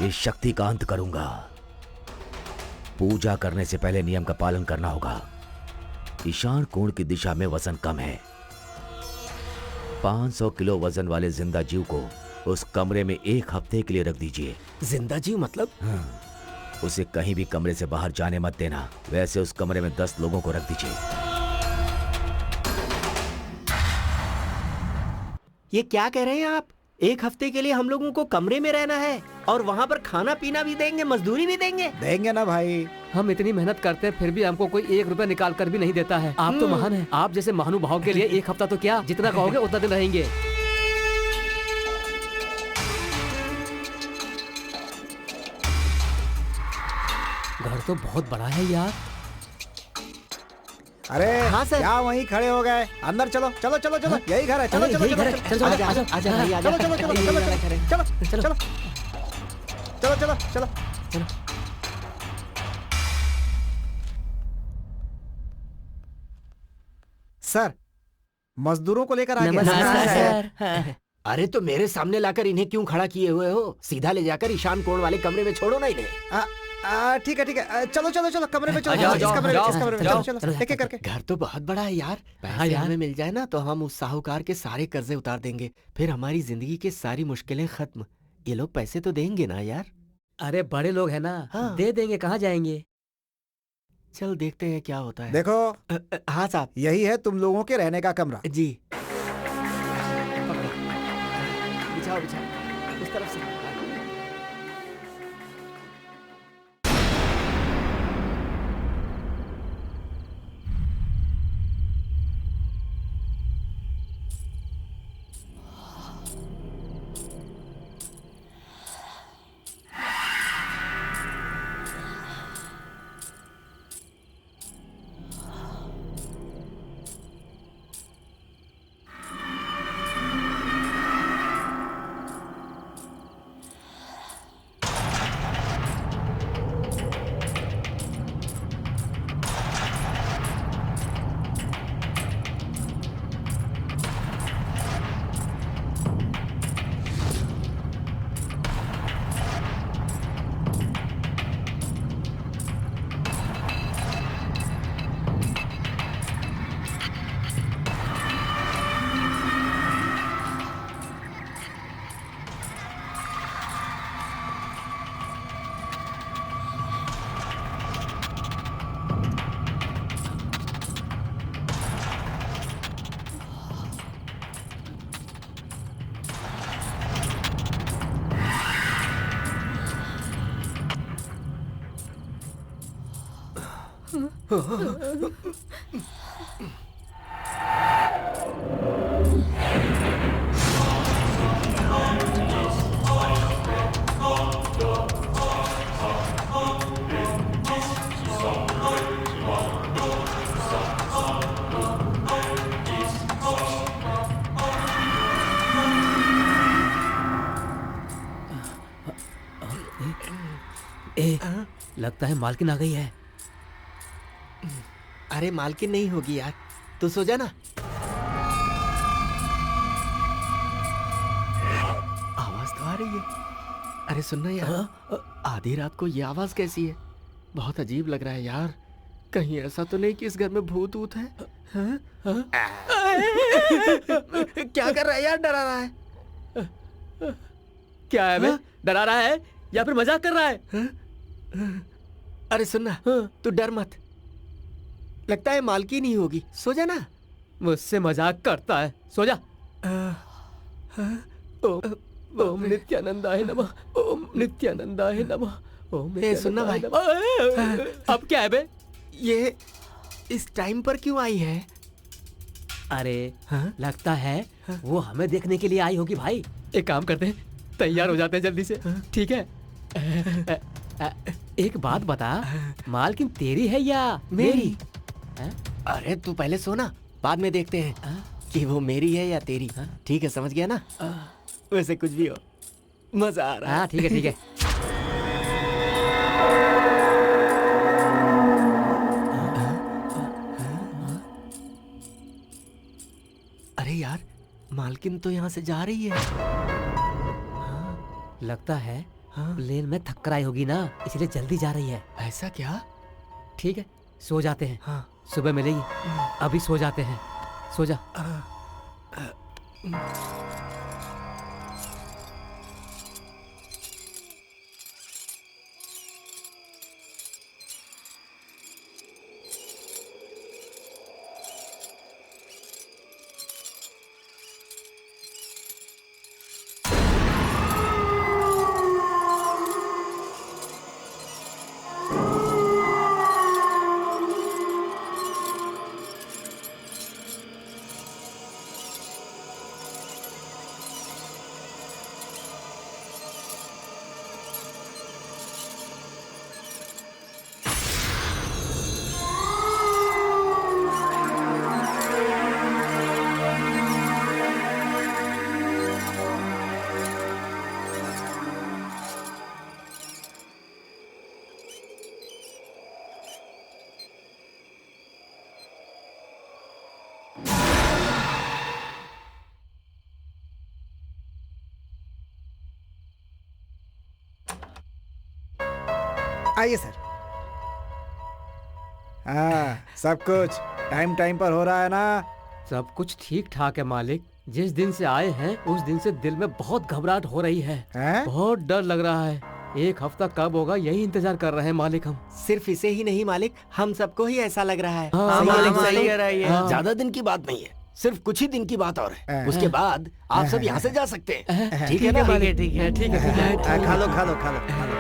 Speaker 3: इस शक्ति का अंत करूंगा। पूजा करने से पहले नियम का पालन करना होगा। ईशान कोण की दिशा में वजन कम है। 500 किलो वजन वाले जिंदा जीव को उस कमरे में 1 हफ्ते के लिए रख दीजिए।
Speaker 2: जिंदा जीव मतलब?
Speaker 3: उसे कहीं भी कमरे से बाहर जाने मत देना। वैसे उस कमरे में 10 लोगों को रख दीजिए।
Speaker 2: ये क्या कह रहे हैं आप? 1 हफ्ते के लिए हम लोगों को कमरे में रहना है और वहाँ पर खाना पीना भी देंगे, मजदूरी भी देंगे?
Speaker 1: देंगे ना भाई।
Speaker 4: हम इतनी मेहनत करते हैं फिर भी हमको कोई 1 रुपया निकाल कर भी नहीं देता है। आप तो महान हैं। आप जैसे महानुभाव के लिए 1 हफ्ता तो क्या, जितना कहोगे उतना दिन रहेंगे। घर तो बहुत बड़ा है यार।
Speaker 1: अरे
Speaker 2: हाँ सर।
Speaker 1: क्या वहीं खड़े हो गए? अंदर चलो चलो चलो चलो, यही घर है। चलो
Speaker 4: अरे
Speaker 1: चलो
Speaker 4: यही
Speaker 1: चलो
Speaker 4: घर है। चलो, चलो,
Speaker 2: आजा,
Speaker 4: आजा,
Speaker 2: आजा भाई, आजा।
Speaker 1: चलो चलो चलो चलो चलो चलो चलो चलो चलो चलो चलो। सर, मजदूरों को लेकर आ गया।
Speaker 4: नमस्कार सर।
Speaker 2: अरे तो मेरे सामने लाकर इन्हें क्यों खड़ा किए हुए हो? सीधा ले जाकर ईशान कोण वाले कमरे में छोड़ो ना इन्हें।
Speaker 1: ठीक है ठीक है, चलो चलो चलो कमरे में चलो।
Speaker 4: जाओ,
Speaker 1: इस
Speaker 4: जाओ,
Speaker 1: कमरे में,
Speaker 4: जाओ,
Speaker 1: इस कमरे में,
Speaker 4: जाओ,
Speaker 1: चलो चलो, एक एक करके।
Speaker 2: घर तो बहुत बड़ा है यार। पैसे
Speaker 4: यार।
Speaker 2: हमें मिल जाए ना तो हम उस साहूकार के सारे कर्जे उतार देंगे, फिर हमारी जिंदगी की सारी मुश्किलें खत्म। ये लोग पैसे तो देंगे ना यार?
Speaker 4: अरे बड़े लोग हैं ना,
Speaker 2: हाँ।
Speaker 4: दे देंगे, कहाँ जाएंगे।
Speaker 2: चल देखते हैं क्या होता है।
Speaker 1: देखो,
Speaker 2: हाँ साहब।
Speaker 1: यही है तुम लोगों के रहने का कमरा।
Speaker 2: जी। बिछाओ बिछाओ, उस तरफ से।
Speaker 4: लगता है मालकिन आ गई है।
Speaker 2: अरे मालकिन नहीं होगी यार, तू सो जा ना। आवाज तो आ रही है। अरे सुनना यार, आधी रात को ये आवाज कैसी है? बहुत अजीब लग रहा है यार। कहीं ऐसा तो नहीं कि इस घर में भूत ऊत है? हाँ? हाँ? क्या कर रहा है यार? डरा रहा है?
Speaker 4: क्या है बे? डरा रहा है या फिर मजाक कर रहा है?
Speaker 2: अरे सुनना, तू डर मत। लगता है मालकिन ही होगी। सो जा ना।
Speaker 4: मुझसे मजाक करता है, सो जा। ओम नित्यानंदाय नमः, ओम नित्यानंदाय नमः, ओम
Speaker 2: सुनना भाई।
Speaker 4: अब क्या है बे?
Speaker 2: ये इस टाइम पर क्यों आई है?
Speaker 4: अरे
Speaker 2: हाँ?
Speaker 4: लगता है वो हमें देखने के लिए आई होगी भाई। एक काम करते हैं, तैयार हो जाते हैं जल्दी से। ठीक है? एक बात बता, मालकिन तेरी है या मेरी?
Speaker 2: अरे तू पहले सो ना, बाद में देखते हैं कि वो मेरी है या तेरी। ठीक है, समझ गया ना? वैसे कुछ भी हो, मजा आ रहा है।
Speaker 4: हाँ ठीक है ठीक है।
Speaker 2: अरे यार, मालकिन तो यहाँ से जा रही है।
Speaker 4: लगता है
Speaker 2: हाँ?
Speaker 4: प्लेन में थक्कर आई होगी ना, इसलिए जल्दी जा रही है।
Speaker 2: ऐसा क्या?
Speaker 4: ठीक है, सो जाते हैं।
Speaker 2: हाँ।
Speaker 4: सुबह मिलेगी, अभी सो जाते हैं। सो जा।
Speaker 1: आइए सर। हाँ, सब कुछ टाइम टाइम पर हो रहा है ना?
Speaker 4: सब कुछ ठीक ठाक है मालिक। जिस दिन से आए हैं उस दिन से दिल में बहुत घबराहट हो रही है।
Speaker 1: हैं?
Speaker 4: बहुत डर लग रहा है। एक हफ्ता कब होगा यही इंतजार कर रहे हैं मालिक हम।
Speaker 2: सिर्फ इसे ही नहीं मालिक, हम सबको ही ऐसा लग रहा है।
Speaker 4: हाँ,
Speaker 2: सही है,
Speaker 4: मालिक,
Speaker 2: मालिक,
Speaker 4: सही
Speaker 2: कह रहा है ये।
Speaker 4: हाँ।
Speaker 2: ज्यादा दिन की बात नहीं है, सिर्फ कुछ ही दिन की बात और है।
Speaker 1: हाँ।
Speaker 2: उसके बाद आप सब यहाँ से जा सकते हैं। ठीक है ना?
Speaker 4: मालिक? ठीक है, ठीक है, ठीक है।
Speaker 1: खा लो खा लो खा लो खा लो।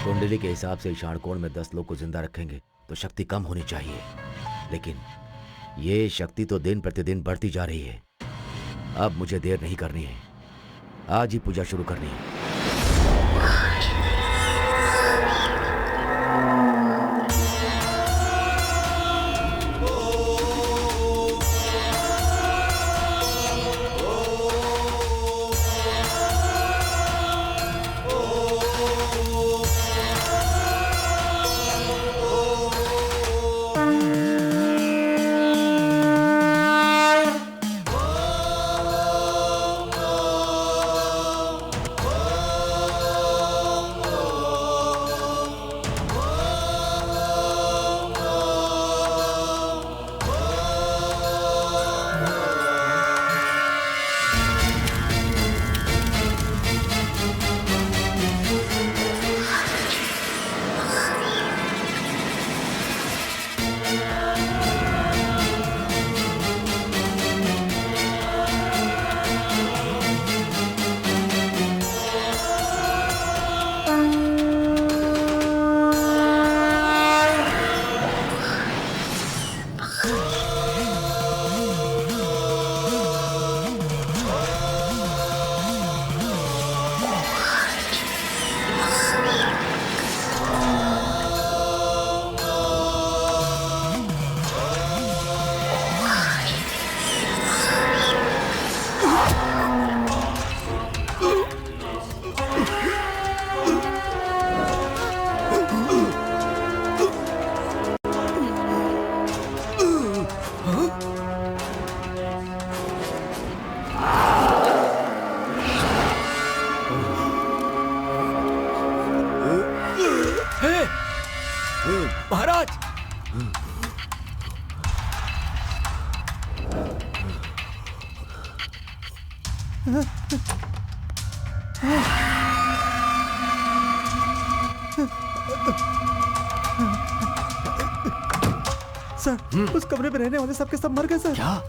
Speaker 3: कुंडली के हिसाब से इशाणकोण में 10 लोग को जिंदा रखेंगे तो शक्ति कम होनी चाहिए, लेकिन ये शक्ति तो दिन प्रतिदिन बढ़ती जा रही है। अब मुझे देर नहीं करनी है, आज ही पूजा शुरू करनी है।
Speaker 2: महाराज,
Speaker 1: सर, उस कमरे में रहने वाले सबके सब मर गए सर।
Speaker 2: क्या?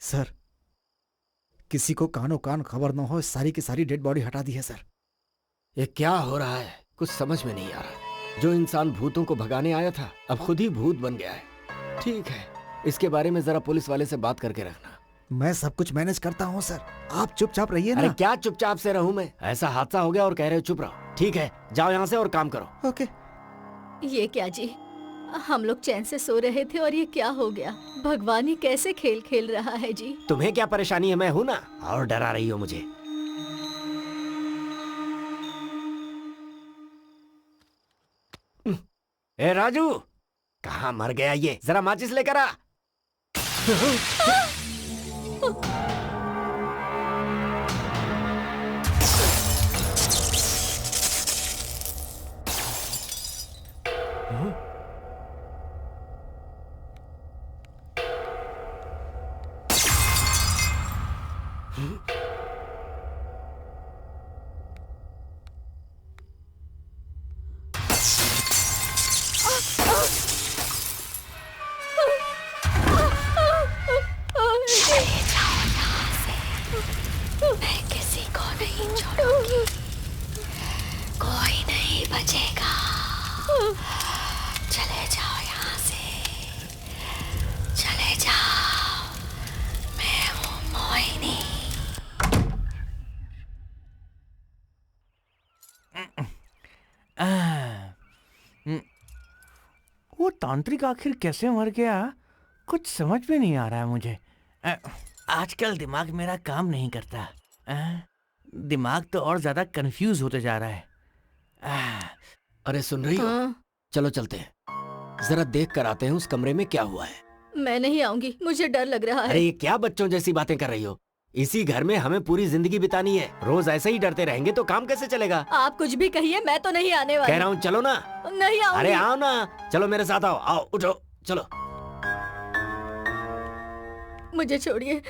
Speaker 1: सर, किसी को कानो कान खबर न हो, सारी की सारी डेड बॉडी हटा दी है सर।
Speaker 2: ये क्या हो रहा है, कुछ समझ में नहीं आ रहा। जो इंसान भूतों को भगाने आया था अब खुद ही भूत बन गया है। ठीक है, इसके बारे में जरा पुलिस वाले से बात करके रखना।
Speaker 1: मैं सब कुछ मैनेज करता हूँ सर, आप चुपचाप रहिए
Speaker 2: अरे
Speaker 1: ना।
Speaker 2: क्या चुपचाप से रहूं मैं? ऐसा हादसा हो गया और कह रहे हो चुप रहो। ठीक है, जाओ यहाँ से और काम करो।
Speaker 1: ओके।
Speaker 5: ये क्या जी, हम लोग चैन से सो रहे थे और ये क्या हो गया? भगवान ही कैसे खेल खेल रहा है जी।
Speaker 2: तुम्हें क्या परेशानी है? मैं हूं ना, और डरा रही हो मुझे। ए राजू, कहाँ मर गया ये? जरा माचिस लेकर आ।
Speaker 5: मैं किसी को नहीं छोड़ूंगी, कोई नहीं बचेगा। चले जाओ यहाँ से, चले जाओ। मैं हूँ मोहिनी।
Speaker 8: वो तांत्रिक आखिर कैसे मर गया, कुछ समझ में नहीं आ रहा है मुझे। आजकल दिमाग मेरा काम नहीं करता। दिमाग तो और ज्यादा कंफ्यूज होते जा रहा है।
Speaker 2: अरे सुन रही हो? चलो चलते हैं, जरा देख कर आते हैं उस कमरे में क्या हुआ है।
Speaker 5: मैं नहीं आऊंगी, मुझे डर लग रहा
Speaker 2: अरे
Speaker 5: है।
Speaker 2: ये क्या बच्चों जैसी बातें कर रही हो? इसी घर में हमें पूरी जिंदगी बितानी है, रोज ऐसे ही डरते रहेंगे तो काम कैसे चलेगा?
Speaker 5: आप कुछ भी कहिए, मैं तो नहीं आने वाली।
Speaker 2: कह रहा हूँ चलो ना।
Speaker 5: नहीं आऊंगी।
Speaker 2: अरे आओ ना, चलो मेरे साथ आओ। आओ उठो, चलो।
Speaker 5: मुझे छोड़िए।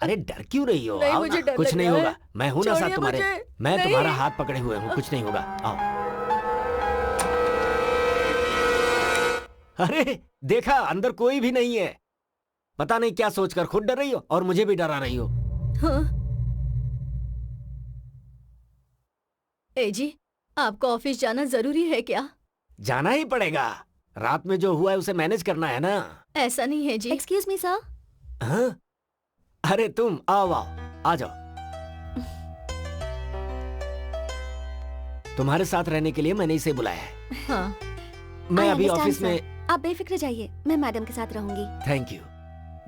Speaker 2: अरे डर क्यों रही हो?
Speaker 5: नहीं,
Speaker 2: आओ
Speaker 5: मुझे
Speaker 2: ना,
Speaker 5: डर
Speaker 2: कुछ
Speaker 5: लग
Speaker 2: नहीं
Speaker 5: रहा
Speaker 2: होगा।
Speaker 5: है।
Speaker 2: मैं हूं ना साथ
Speaker 5: छोड़िए
Speaker 2: तुम्हारे।
Speaker 5: मुझे।
Speaker 2: मैं
Speaker 5: नहीं।
Speaker 2: तुम्हारा हाथ पकड़े हुए हूँ, कुछ नहीं होगा। आओ। अरे देखा, अंदर कोई भी नहीं है। पता नहीं क्या सोचकर खुद डर रही हो और मुझे भी डरा रही हो।
Speaker 5: हाँ। ए जी, आपको ऑफिस जाना जरूरी है क्या?
Speaker 2: जाना ही पड़ेगा, रात में जो हुआ है उसे मैनेज करना है ना।
Speaker 5: ऐसा नहीं है जी।
Speaker 9: Excuse me sir.
Speaker 2: हाँ? अरे तुम आओ आओ, आ जाओ। तुम्हारे साथ रहने के लिए मैंने इसे बुलाया है।
Speaker 5: हाँ।
Speaker 2: मैं
Speaker 9: I
Speaker 2: अभी
Speaker 9: understand,
Speaker 2: ऑफिस
Speaker 9: sir.
Speaker 2: में।
Speaker 9: आप बेफिक्र जाइए, मैं मैडम के साथ रहूंगी।
Speaker 2: Thank you.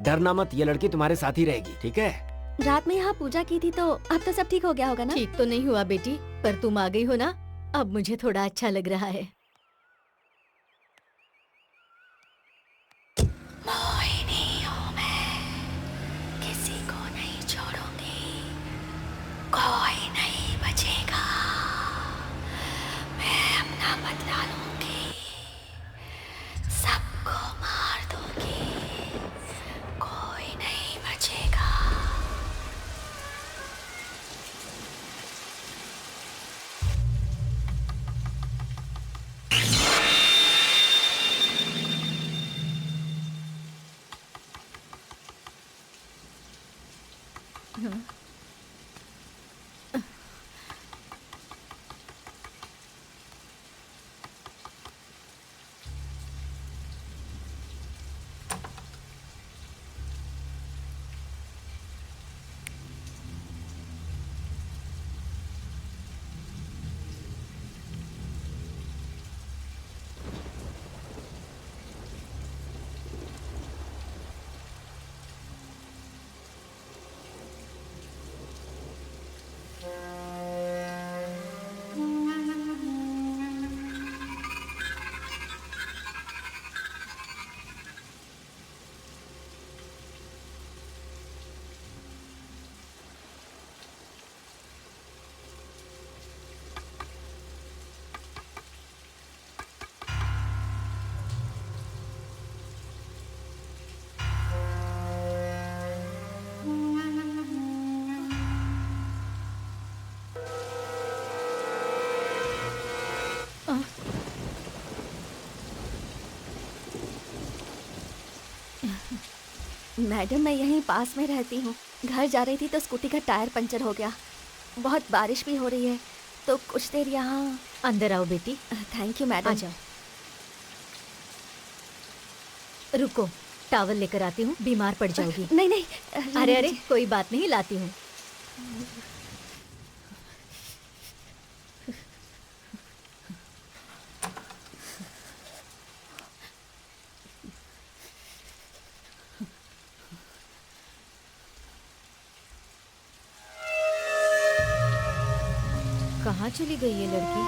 Speaker 2: डरना मत, ये लड़की तुम्हारे साथ ही रहेगी, ठीक है?
Speaker 9: रात में यहाँ पूजा की थी तो अब तो सब ठीक हो गया होगा ना?
Speaker 5: ठीक तो नहीं हुआ बेटी, पर तुम आ गई हो ना, अब मुझे थोड़ा अच्छा लग रहा है। मोहिनी हूँ मैं, किसी को नहीं छोड़ूंगी, कोई नहीं बचेगा। मैं अपना बदला लूंगी, सबको मार दूंगी, कोई नहीं बचेगा।
Speaker 9: मैडम मैं यहीं पास में रहती हूँ। घर जा रही थी तो स्कूटी का टायर पंचर हो गया। बहुत बारिश भी हो रही है तो कुछ देर यहाँ।
Speaker 5: अंदर आओ बेटी।
Speaker 9: थैंक यू
Speaker 5: आ
Speaker 9: मैडम।
Speaker 5: जाओ। रुको, टॉवल लेकर आती हूँ, बीमार पड़ जाओगी।
Speaker 9: नहीं नहीं
Speaker 5: अरे अरे कोई बात नहीं, लाती हूँ। कहाँ चली गई ये लड़की?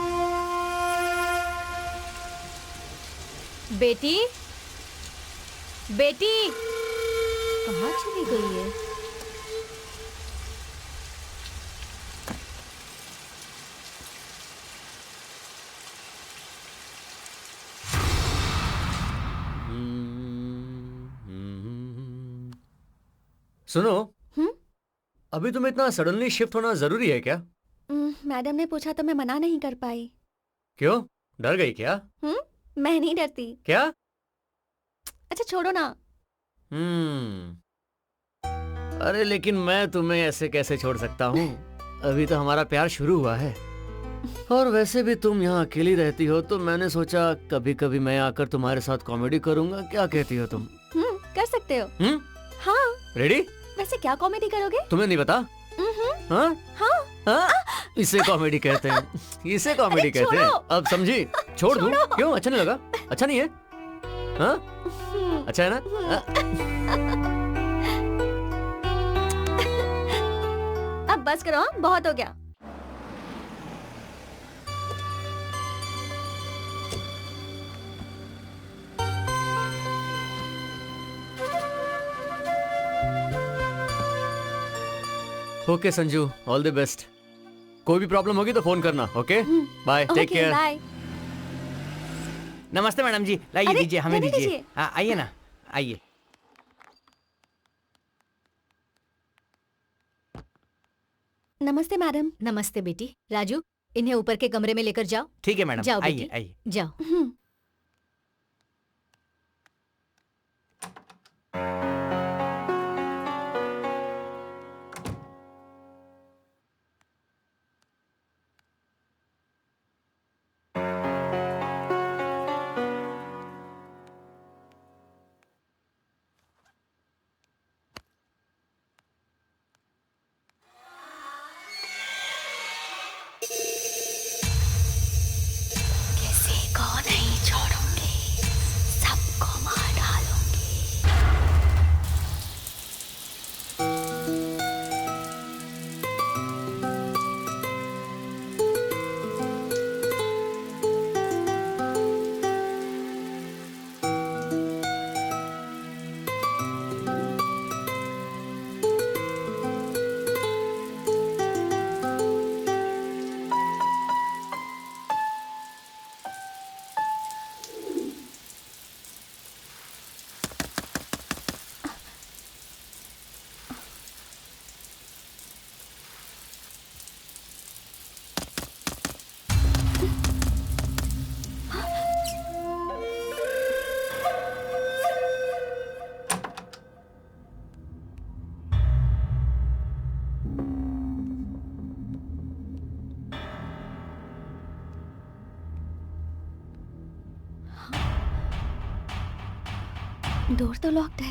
Speaker 5: बेटी, बेटी, कहाँ चली गई है?
Speaker 6: सुनो,
Speaker 9: हम्म?
Speaker 6: अभी तुम्हें इतना सडनली शिफ्ट होना जरूरी है क्या?
Speaker 9: मैडम ने पूछा तो मैं मना नहीं कर पाई।
Speaker 6: क्यों, डर गई क्या?
Speaker 9: मैं नहीं डरती।
Speaker 6: क्या?
Speaker 9: अच्छा छोड़ो ना।
Speaker 6: अरे लेकिन मैं तुम्हें ऐसे कैसे छोड़ सकता हूँ? अभी तो हमारा प्यार शुरू हुआ है। और वैसे भी तुम यहाँ अकेली रहती हो तो मैंने सोचा कभी कभी मैं आकर तुम्हारे साथ कॉमेडी करूँगा। क्या कहती हो तुम?
Speaker 9: कर सकते हो। हाँ।
Speaker 6: रेडी?
Speaker 9: वैसे क्या कॉमेडी करोगे?
Speaker 6: तुम्हें नहीं पता? हाँ? हाँ? इसे कॉमेडी कहते हैं। इसे कॉमेडी कहते हैं। अब समझी? छोड़ दूं? क्यों, अच्छा नहीं लगा? अच्छा नहीं है? हाँ? अच्छा है ना?
Speaker 9: अब बस करो, बहुत हो गया।
Speaker 6: Okay Sanju, all the best. कोई भी प्रॉब्लम होगी तो फोन करना। Okay, bye, take care.
Speaker 9: Bye.
Speaker 8: नमस्ते मैडम जी, लाइए
Speaker 9: अरे,
Speaker 8: दीजिए, हमें
Speaker 9: रहने
Speaker 8: दीजिए।
Speaker 9: दीजिए।
Speaker 8: हाँ आइए ना, आइए।
Speaker 9: नमस्ते मैडम।
Speaker 5: नमस्ते बेटी। राजू, इन्हें ऊपर के कमरे में लेकर जाओ।
Speaker 8: ठीक है मैडम,
Speaker 5: जाओ
Speaker 8: आइए
Speaker 5: बेटी,
Speaker 8: आइए।
Speaker 5: जाओ।
Speaker 9: किसी को नहीं छोड़ूंगी, सबको मार डालूंगी। डोर तो लॉक्ड है,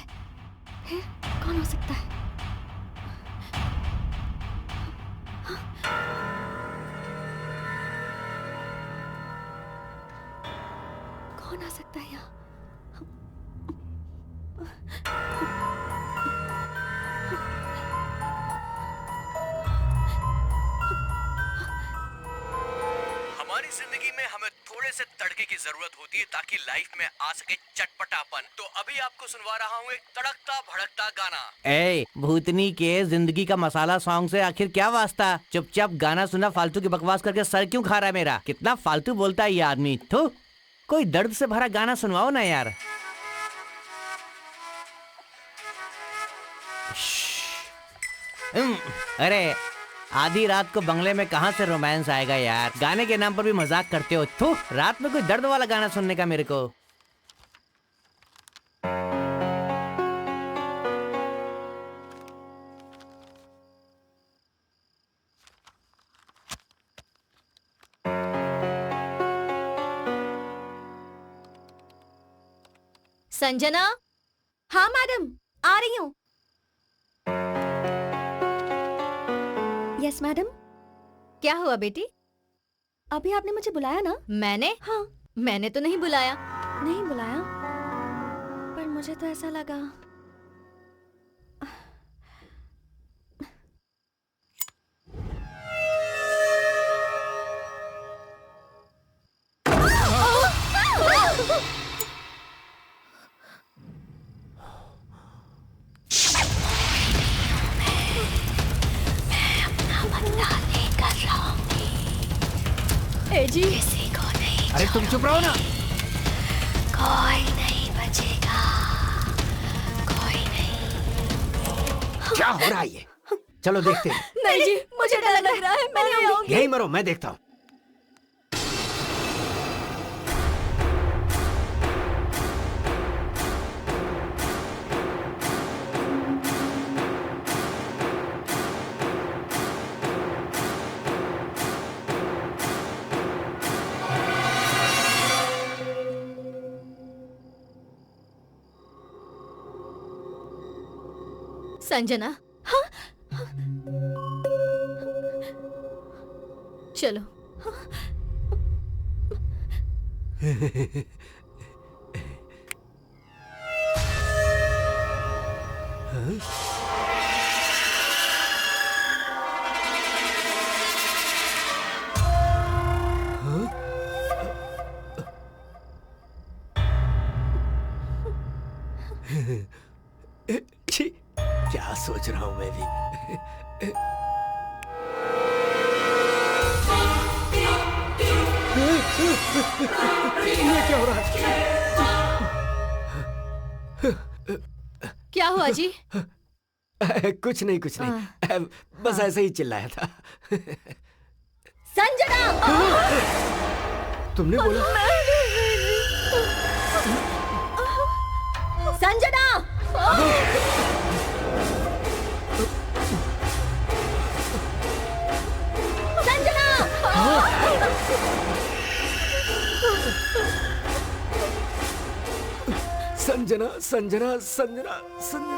Speaker 9: फिर कौन हो सकता है? कौन आ सकता है यहाँ?
Speaker 7: हमारी जिंदगी में हमें थोड़े से तड़के की जरूरत होती है ताकि लाइफ में आ सके चटपटापन। तो अभी आपको सुनवा रहा हूँ एक तड़कता भड़कता गाना।
Speaker 8: ए भूतनी के जिंदगी का मसाला सॉन्ग से आखिर क्या वास्ता? चुपचाप गाना सुना, फालतू की बकवास करके सर क्यों खा रहा है मेरा? कितना फालतू बोलता है ये आदमी। थू, कोई दर्द से भरा गाना सुनवाओ ना यार। अरे आधी रात को बंगले में कहाँ से रोमांस आएगा यार? गाने के नाम पर भी मजाक करते हो। थू, रात में कोई दर्द वाला गाना सुनने का मेरे को।
Speaker 9: संजना। हाँ मैडम, आ रही हूँ। Yes madam. क्या हुआ बेटी? अभी आपने मुझे बुलाया ना? मैंने? हाँ। मैंने तो नहीं बुलाया। नहीं बुलाया? पर मुझे तो ऐसा लगा। ए जी,
Speaker 5: किसी को नहीं,
Speaker 2: अरे तुम चुप रहो ना।
Speaker 5: कोई नहीं बचेगा, कोई नहीं।
Speaker 2: क्या हो रहा है ये? चलो देखते हैं।
Speaker 5: नहीं जी, मुझे डर लग रहा है, मैं नहीं आऊंगी।
Speaker 2: यही मरो, मैं देखता हूँ।
Speaker 9: संजना। हाँ? चलो।
Speaker 2: छी, क्या सोच रहा हूँ मैं भी। ये क्या हो रहा है?
Speaker 9: क्या हुआ जी?
Speaker 2: कुछ नहीं, कुछ नहीं। बस ऐसे ही चिल्लाया था।
Speaker 9: संजना!
Speaker 2: तुमने बोला?
Speaker 9: संजना!
Speaker 2: संजना, संजना, संजना, संजना।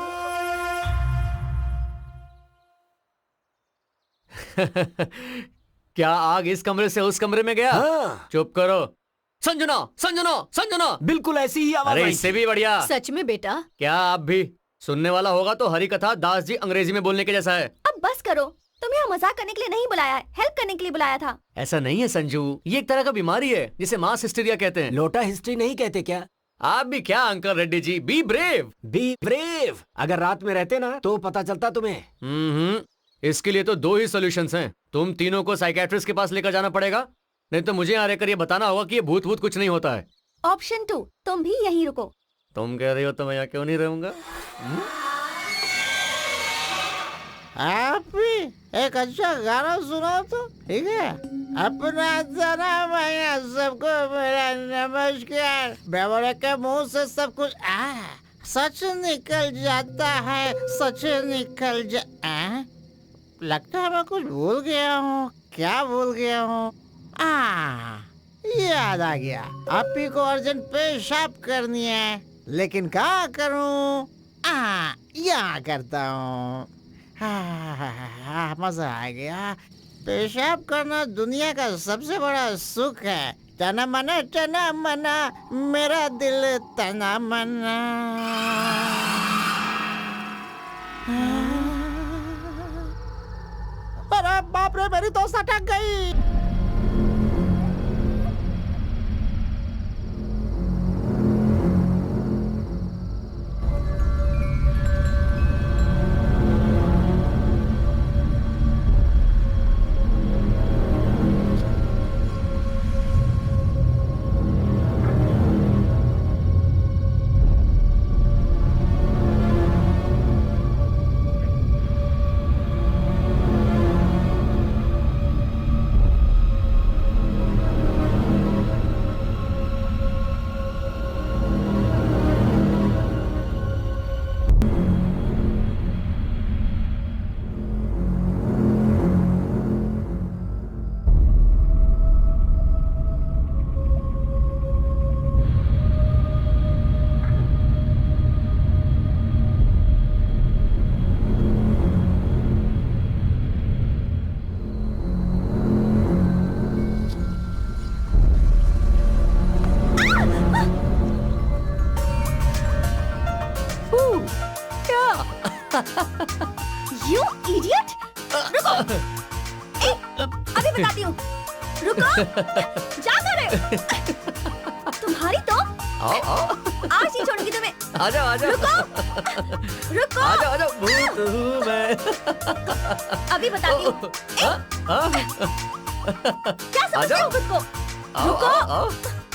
Speaker 6: क्या आग इस कमरे से उस कमरे में गया?
Speaker 2: हाँ।
Speaker 6: चुप करो। संजना, संजना, संजना।
Speaker 2: बिल्कुल ऐसी ही आवाज
Speaker 6: अरे
Speaker 2: आई
Speaker 6: इससे
Speaker 2: थी।
Speaker 6: भी बढ़िया।
Speaker 9: सच में बेटा?
Speaker 6: क्या आप भी? सुनने वाला होगा तो हरी कथा दास जी अंग्रेजी में बोलने के जैसा है।
Speaker 9: अब बस करो, तुम्हें यहाँ मजाक करने के लिए नहीं बुलाया है, हेल्प करने के लिए बुलाया था।
Speaker 6: ऐसा नहीं है संजू, ये एक तरह का बीमारी है जिसे मास हिस्टीरिया कहते हैं।
Speaker 2: लोटा हिस्ट्री नहीं कहते क्या?
Speaker 6: आप भी क्या uncle Reddy ji, be brave.
Speaker 2: Be brave. अगर रात में रहते ना तो पता चलता तुम्हें।
Speaker 6: इसके लिए तो दो ही सॉल्यूशंस हैं। तुम तीनों को साइकेट्रिस्ट के पास लेकर जाना पड़ेगा, नहीं तो मुझे यहाँ रहकर ये बताना होगा कि ये भूत भूत कुछ नहीं होता है।
Speaker 9: ऑप्शन 2, तुम भी यहीं रुको।
Speaker 6: तुम कह रही हो तो मैं यहाँ क्यों नहीं रहूंगा?
Speaker 1: आप भी एक अच्छा गाना सुनाओ तो, ठीक है? अपना जन्म है सबको मेरा नमस्कार। बेवड़े के मुंह से सब कुछ सच निकल जाता है, सच निकल लगता है मैं कुछ भूल गया हूँ। क्या भूल गया हूँ? याद आ गया। आप ही को अर्जेंट पेशाब करनी है, लेकिन क्या करूँ? यहाँ करता हूँ। मजा आ गया। पेशाब करना दुनिया का सबसे बड़ा सुख है। तना मना मेरा दिल तना मना। अरे बाप रे, मेरी दोस्त अटक गई।
Speaker 5: रुको, क्या कर रहे हो? तुम्हारी तो
Speaker 6: आओ आओ,
Speaker 5: आज ही छोड़ूंगी तुम्हें।
Speaker 6: आ जाओ आ जाओ,
Speaker 5: रुको,
Speaker 6: आ जाओ, भूत हूँ मैं।
Speaker 5: अभी बताती हूँ। क्या समझते हो खुद को? रुको,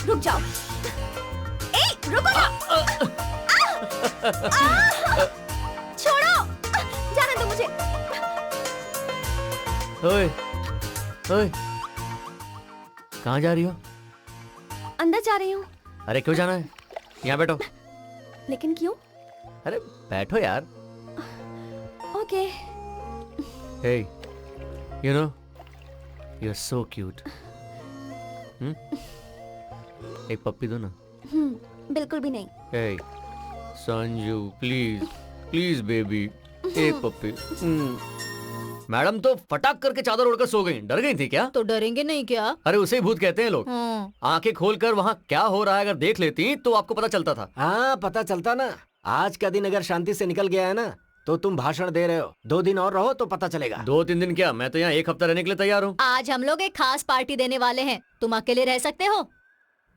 Speaker 5: रुक जाओ। रुको ना। छोड़ो, जाने दो मुझे।
Speaker 6: ओए, ओए, कहाँ जा रही हो?
Speaker 5: अंदर जा रही हूँ।
Speaker 6: अरे क्यों जाना है? यहाँ बैठो।
Speaker 5: लेकिन क्यों?
Speaker 6: अरे बैठो यार।
Speaker 5: Okay.
Speaker 6: Hey, you know, you're so cute. एक पप्पी दो ना।
Speaker 5: बिल्कुल भी नहीं।
Speaker 6: Hey, Sanju, please, please baby, एक पप्पी। मैडम तो फटाक करके चादर ओढ़कर सो गई। डर गई थी क्या?
Speaker 9: तो डरेंगे नहीं क्या?
Speaker 6: अरे उसे ही भूत कहते हैं लोग। आंखें खोलकर वहाँ क्या हो रहा है अगर देख लेती तो आपको पता चलता था।
Speaker 2: हाँ पता चलता ना। आज का दिन अगर शांति से निकल गया है ना तो तुम भाषण दे रहे हो। 2 दिन और रहो तो पता चलेगा।
Speaker 6: 2-3 दिन क्या, मैं तो यहाँ 1 हफ्ता रहने के लिए तैयार हूँ।
Speaker 9: आज हम लोग एक खास पार्टी देने वाले हैं, तुम अकेले रह सकते हो?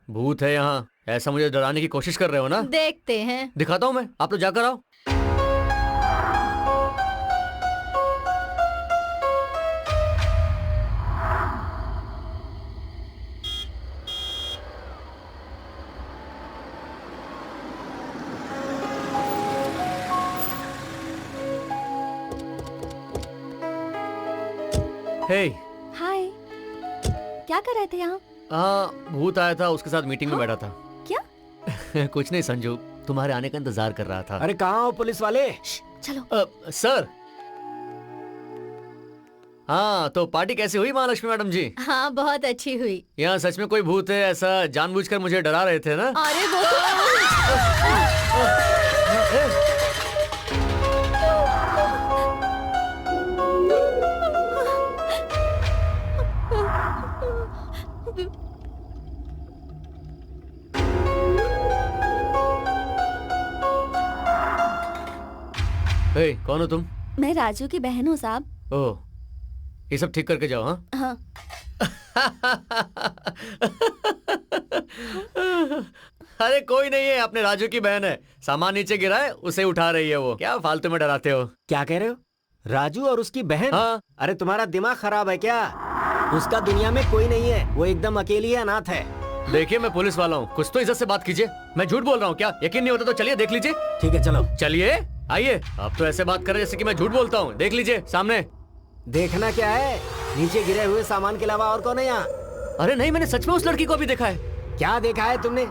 Speaker 6: भूत है यहाँ, ऐसा मुझे डराने की कोशिश कर रहे हो ना?
Speaker 9: देखते हैं।
Speaker 6: दिखाता हूँ मैं, आप लोग जाकर आओ। हे,
Speaker 5: हाय। क्या कर रहे थे यहाँ?
Speaker 6: भूत आया था, उसके साथ मीटिंग में बैठा था।
Speaker 5: क्या?
Speaker 6: कुछ नहीं संजू, तुम्हारे आने का इंतजार कर रहा था।
Speaker 2: अरे कहाँ हो पुलिस वाले?
Speaker 5: चलो।
Speaker 6: सर। हाँ तो पार्टी कैसी हुई महालक्ष्मी मैडम जी?
Speaker 9: हाँ बहुत अच्छी हुई।
Speaker 6: यहाँ सच में कोई भूत है ऐसा जानबूझकर मुझे डरा रहे थे ना?
Speaker 9: अरे वो तो
Speaker 6: हे, कौन हो तुम?
Speaker 5: मैं राजू की बहन हूँ साहब।
Speaker 6: ओह, ये सब ठीक करके जाओ। हाँ
Speaker 5: हाँ।
Speaker 6: अरे कोई नहीं है, अपने राजू की बहन है। सामान नीचे गिरा है, उसे उठा रही है वो। क्या फालतू में डराते हो?
Speaker 2: क्या कह रहे हो? राजू और उसकी बहन?
Speaker 6: हाँ।
Speaker 2: अरे तुम्हारा दिमाग खराब है क्या? उसका दुनिया में कोई नहीं है, वो एकदम अकेली है, अनाथ है।
Speaker 6: देखिए मैं पुलिस वाला हूँ, कुछ तो इज्जत से बात कीजिए। मैं झूठ बोल रहा हूँ क्या? यकीन नहीं होता तो चलिए देख लीजिए।
Speaker 2: ठीक है चलो।
Speaker 6: चलिए आइए। आप तो ऐसे बात कर रहे जैसे कि मैं झूठ बोलता हूँ। देख लीजिए सामने।
Speaker 2: देखना क्या है? नीचे गिरे हुए सामान के अलावा और कौन है यहाँ?
Speaker 6: अरे नहीं, मैंने सच में उस लड़की को भी देखा है।
Speaker 2: क्या देखा है तुमने?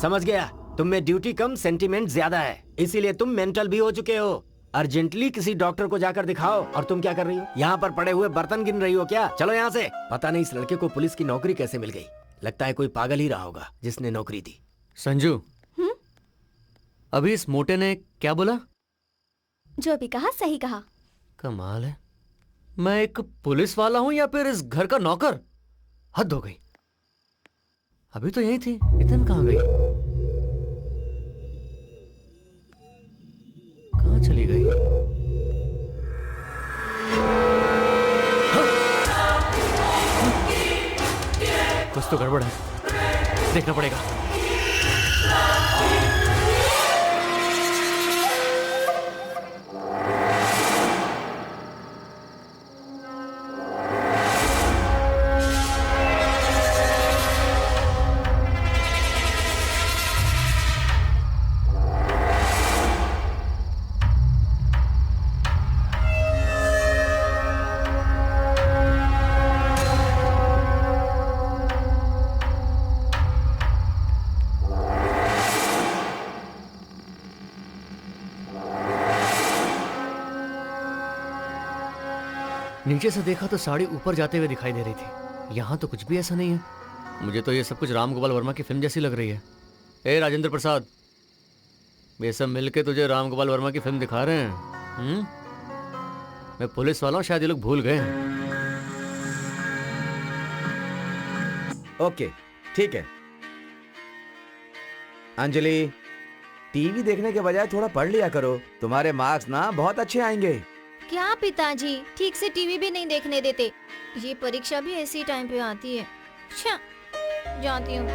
Speaker 2: समझ गया, तुम में ड्यूटी कम सेंटीमेंट ज्यादा है, इसीलिए तुम मेंटल भी हो चुके हो। अर्जेंटली किसी डॉक्टर को जाकर दिखाओ। और तुम क्या कर रही हो? यहाँ पर पड़े हुए बर्तन गिन रही हो क्या? चलो यहाँ से। पता नहीं इस लड़के को पुलिस की नौकरी कैसे मिल गई। लगता है कोई पागल ही रहा होगा जिसने नौकरी दी।
Speaker 6: संजू, अभी इस मोटे ने क्या बोला?
Speaker 5: जो भी कहा सही कहा।
Speaker 6: कमाल है, मैं एक पुलिस वाला हूँ या फिर इस घर का नौकर? हद हो गई। अभी तो यही थी, इतन कहाँ गई? कहाँ चली गई? कुछ तो गड़बड़ है, देखना पड़ेगा। नीचे से देखा तो साड़ी ऊपर जाते हुए दिखाई दे रही थी। यहाँ तो कुछ भी ऐसा नहीं है। मुझे तो ये सब कुछ राम गोपाल वर्मा की फिल्म जैसी लग रही है। ए राजेंद्र प्रसाद, ये सब मिलके तुझे राम गोपाल वर्मा की फिल्म दिखा रहे हैं? मैं पुलिस वाला हूँ, शायद ये लोग भूल गए हैं।
Speaker 3: ओके ठीक है। अंजलि, टीवी देखने के बजाय थोड़ा पढ़ लिया करो, तुम्हारे मार्क्स ना बहुत अच्छे आएंगे।
Speaker 9: क्या पिताजी, ठीक से टीवी भी नहीं देखने देते। ये परीक्षा भी ऐसी टाइम पे आती है। अच्छा, जानती हूँ।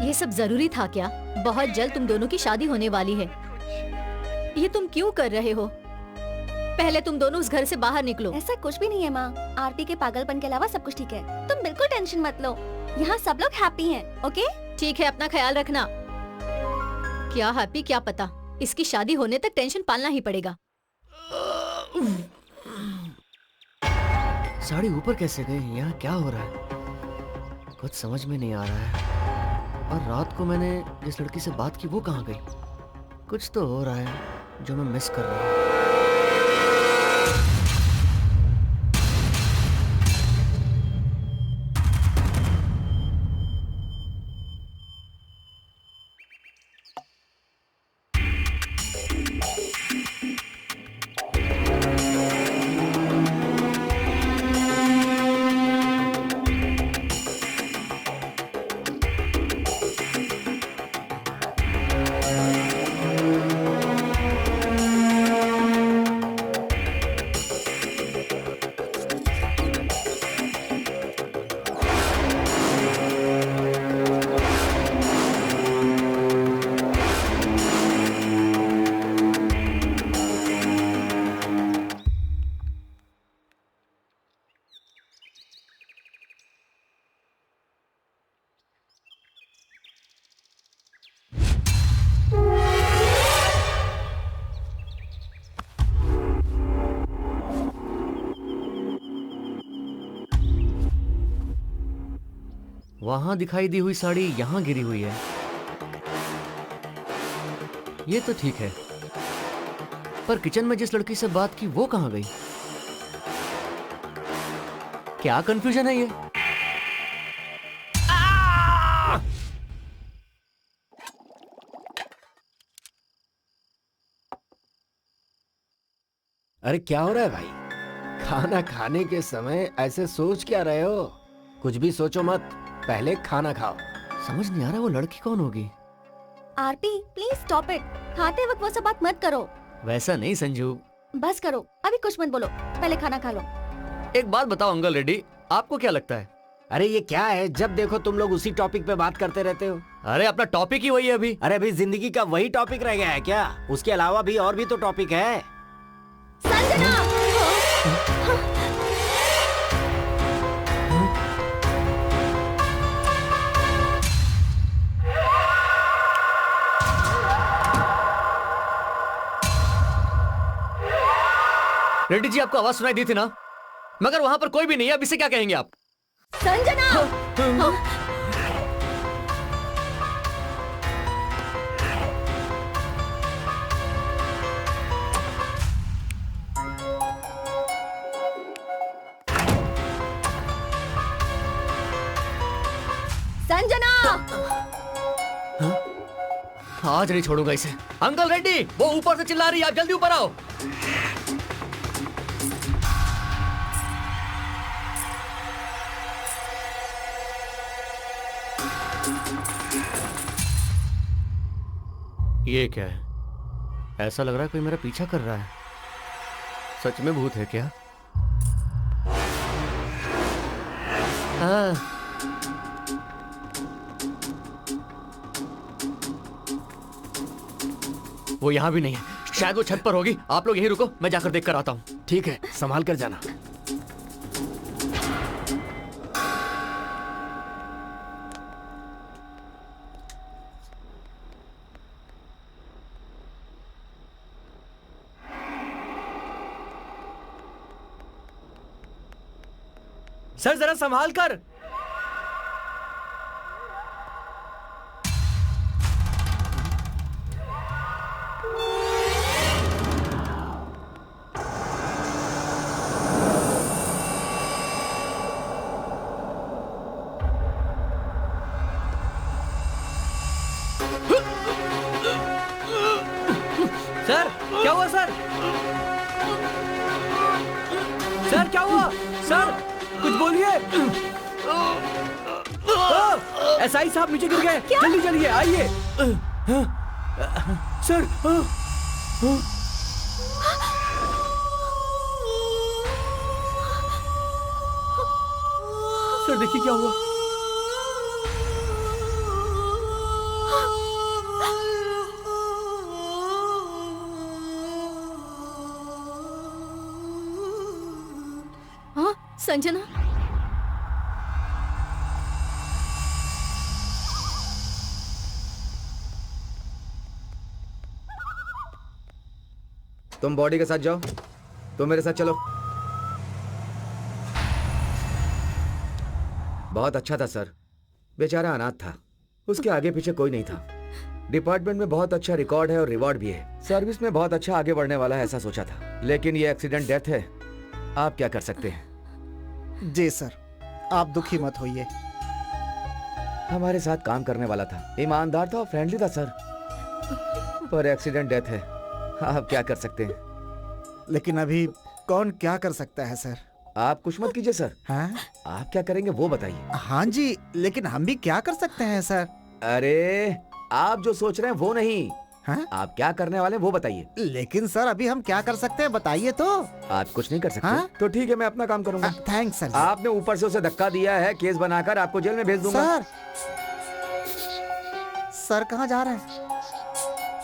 Speaker 9: ये सब जरूरी था क्या? बहुत जल्द तुम दोनों की शादी होने वाली है। ये तुम क्यों कर रहे हो? पहले तुम दोनों उस घर से बाहर निकलो।
Speaker 5: ऐसा कुछ भी नहीं है माँ, आरती के पागलपन के अलावा सब कुछ ठीक है। तुम बिल्कुल टेंशन मत लो, यहाँ सब लोग हैप्पी हैं, ओके?
Speaker 9: ठीक है, अपना ख्याल रखना। क्या हैप्पी क्या पता, इसकी शादी होने तक टेंशन पालना ही पड़ेगा।
Speaker 6: साड़ी ऊपर कैसे गई? यहाँ क्या हो रहा है? कुछ समझ में नहीं आ रहा है। और रात को मैंने जिस लड़की से बात की वो कहाँ गई? कुछ तो हो रहा है जो मैं मिस कर रहा हूँ। वहां दिखाई दी हुई साड़ी यहां गिरी हुई है। ये तो ठीक है, पर किचन में जिस लड़की से बात की वो कहां गई? क्या कंफ्यूजन है ये?
Speaker 2: अरे क्या हो रहा है भाई? खाना खाने के समय ऐसे सोच क्या रहे हो? कुछ भी सोचो मत, पहले खाना खाओ।
Speaker 6: समझ नहीं आ रहा वो लड़की कौन होगी।
Speaker 5: आरती प्लीज स्टॉप इट, खाते वक्त वो सब बात मत करो।
Speaker 6: वैसा नहीं संजू।
Speaker 5: बस करो, अभी कुछ मत बोलो, पहले खाना खा लो।
Speaker 6: एक बात बताओ अंकल रेड्डी, आपको क्या लगता है?
Speaker 2: अरे ये क्या है, जब देखो तुम लोग उसी टॉपिक पे बात करते रहते हो।
Speaker 6: अरे अपना टॉपिक ही वही है अभी।
Speaker 2: अरे अभी जिंदगी का वही टॉपिक रह गया है क्या? उसके अलावा भी और भी तो टॉपिक है।
Speaker 5: संजना!
Speaker 6: रेड्डी जी आपको आवाज सुनाई दी थी ना, मगर वहां पर कोई भी नहीं है। अब इसे क्या कहेंगे आप?
Speaker 5: संजना! संजना!
Speaker 6: आज नहीं छोड़ूंगा इसे। अंकल रेड्डी, वो ऊपर से चिल्ला रही है, आप जल्दी ऊपर आओ। ये क्या है? ऐसा लग रहा है कोई मेरा पीछा कर रहा है। सच में भूत है क्या? हाँ। वो यहाँ भी नहीं है, शायद वो छत पर होगी। आप लोग यहीं रुको, मैं जाकर देख कर आता हूँ।
Speaker 2: ठीक है, संभाल कर जाना।
Speaker 8: सर जरा संभाल कर। सर क्या हुआ सर? सर क्या हुआ? सर कुछ बोलिए। एसआई साहब नीचे गिर गए, जल्दी चलिए आइए। सर
Speaker 6: सर देखिए क्या हुआ।
Speaker 9: हाँ संजना,
Speaker 3: तुम बॉडी के साथ जाओ, तुम मेरे साथ चलो। बहुत अच्छा था सर, बेचारा अनाथ था, उसके आगे पीछे कोई नहीं था। डिपार्टमेंट में बहुत अच्छा रिकॉर्ड है और रिवॉर्ड भी है, सर्विस में बहुत अच्छा आगे बढ़ने वाला है ऐसा सोचा था, लेकिन ये एक्सीडेंट डेथ है। आप क्या कर सकते हैं?
Speaker 1: जी सर, आप दुखी मत होइए।
Speaker 3: हमारे साथ काम करने वाला था, ईमानदार था और फ्रेंडली था सर, पर एक्सीडेंट डेथ है। आप क्या कर सकते हैं?
Speaker 1: लेकिन अभी कौन क्या कर सकता है सर?
Speaker 3: आप कुछ मत कीजिए सर।
Speaker 1: हाँ
Speaker 3: आप क्या करेंगे वो बताइए।
Speaker 1: हाँ जी, लेकिन हम भी क्या कर सकते हैं सर?
Speaker 3: अरे आप जो सोच रहे हैं वो नहीं,
Speaker 1: हाँ?
Speaker 3: आप क्या करने वाले हैं वो बताइए।
Speaker 1: लेकिन सर अभी हम क्या कर सकते हैं बताइए तो।
Speaker 3: आप कुछ नहीं कर सकते?
Speaker 1: हाँ?
Speaker 3: तो ठीक है, मैं अपना काम करूंगा।
Speaker 1: Thanks sir.
Speaker 3: आपने ऊपर से उसे धक्का दिया है, केस बनाकर आपको जेल में भेज दूंगा।
Speaker 1: सर कहाँ जा रहे हैं?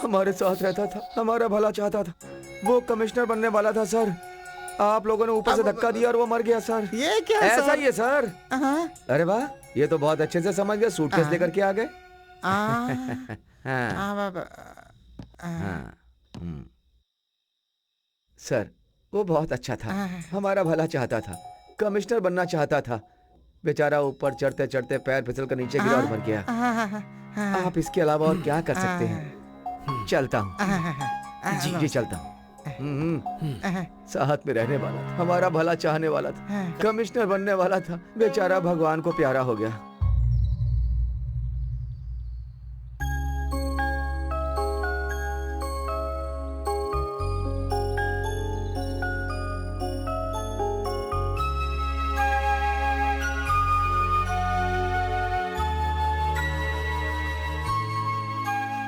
Speaker 3: हमारे साथ रहता था, हमारा भला चाहता था, वो कमिश्नर बनने वाला था सर। आप लोगों ने ऊपर से धक्का दिया और वो मर गया सर।
Speaker 1: ये क्या
Speaker 3: ऐसा
Speaker 1: सर?
Speaker 3: ही है सर।
Speaker 1: हाँ?
Speaker 3: अरे वाह, ये तो बहुत अच्छे से समझ गए, सूटकेस
Speaker 1: हाँ।
Speaker 3: लेकर के आ गए।
Speaker 1: हाँ।
Speaker 3: हाँ। सर वो बहुत अच्छा था, हमारा भला चाहता था, कमिश्नर बनना चाहता था। बेचारा ऊपर चढ़ते चढ़ते पैर फिसल कर नीचे गिरा और मर गया। आप इसके अलावा और क्या कर सकते हैं? चलता हूँ। जी चलता हूँ। साथ में रहने वाला था, हमारा भला चाहने वाला था, कमिश्नर बनने वाला था, बेचारा भगवान को प्यारा हो गया।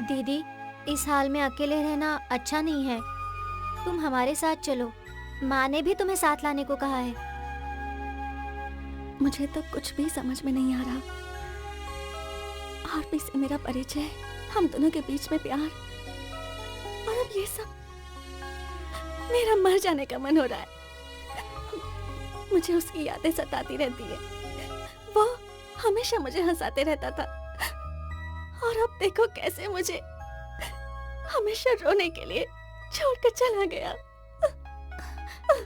Speaker 9: दीदी इस हाल में अकेले रहना अच्छा नहीं है, तुम हमारे साथ चलो, माँ ने भी तुम्हें साथ लाने को कहा है।
Speaker 5: मुझे तो कुछ भी समझ में नहीं आ रहा। आरपी से मेरा परिचय, हम दोनों के बीच में प्यार, और अब ये सब। मेरा मर जाने का मन हो रहा है। मुझे उसकी यादें सताती रहती है। वो हमेशा मुझे हंसाते रहता था, और अब देखो कैसे मुझे हमेशा रोने के लिए छोड़कर चला गया।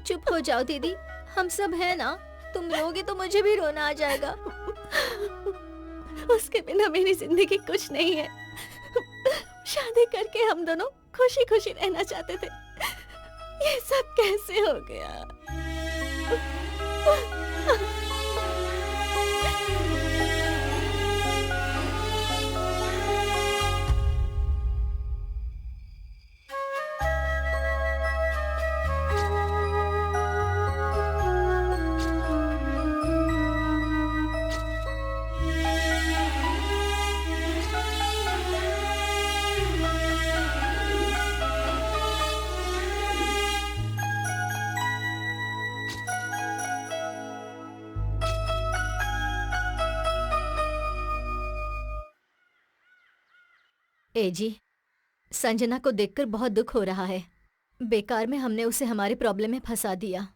Speaker 9: चुप हो जाओ दीदी, हम सब है ना, तुम रोगी तो मुझे भी रोना आ जाएगा।
Speaker 5: उसके बिना मेरी जिंदगी कुछ नहीं है। शादी करके हम दोनों खुशी खुशी रहना चाहते थे, ये सब कैसे हो गया?
Speaker 9: ए जी, संजना को देखकर बहुत दुख हो रहा है। बेकार में हमने उसे हमारे प्रॉब्लम में फंसा दिया।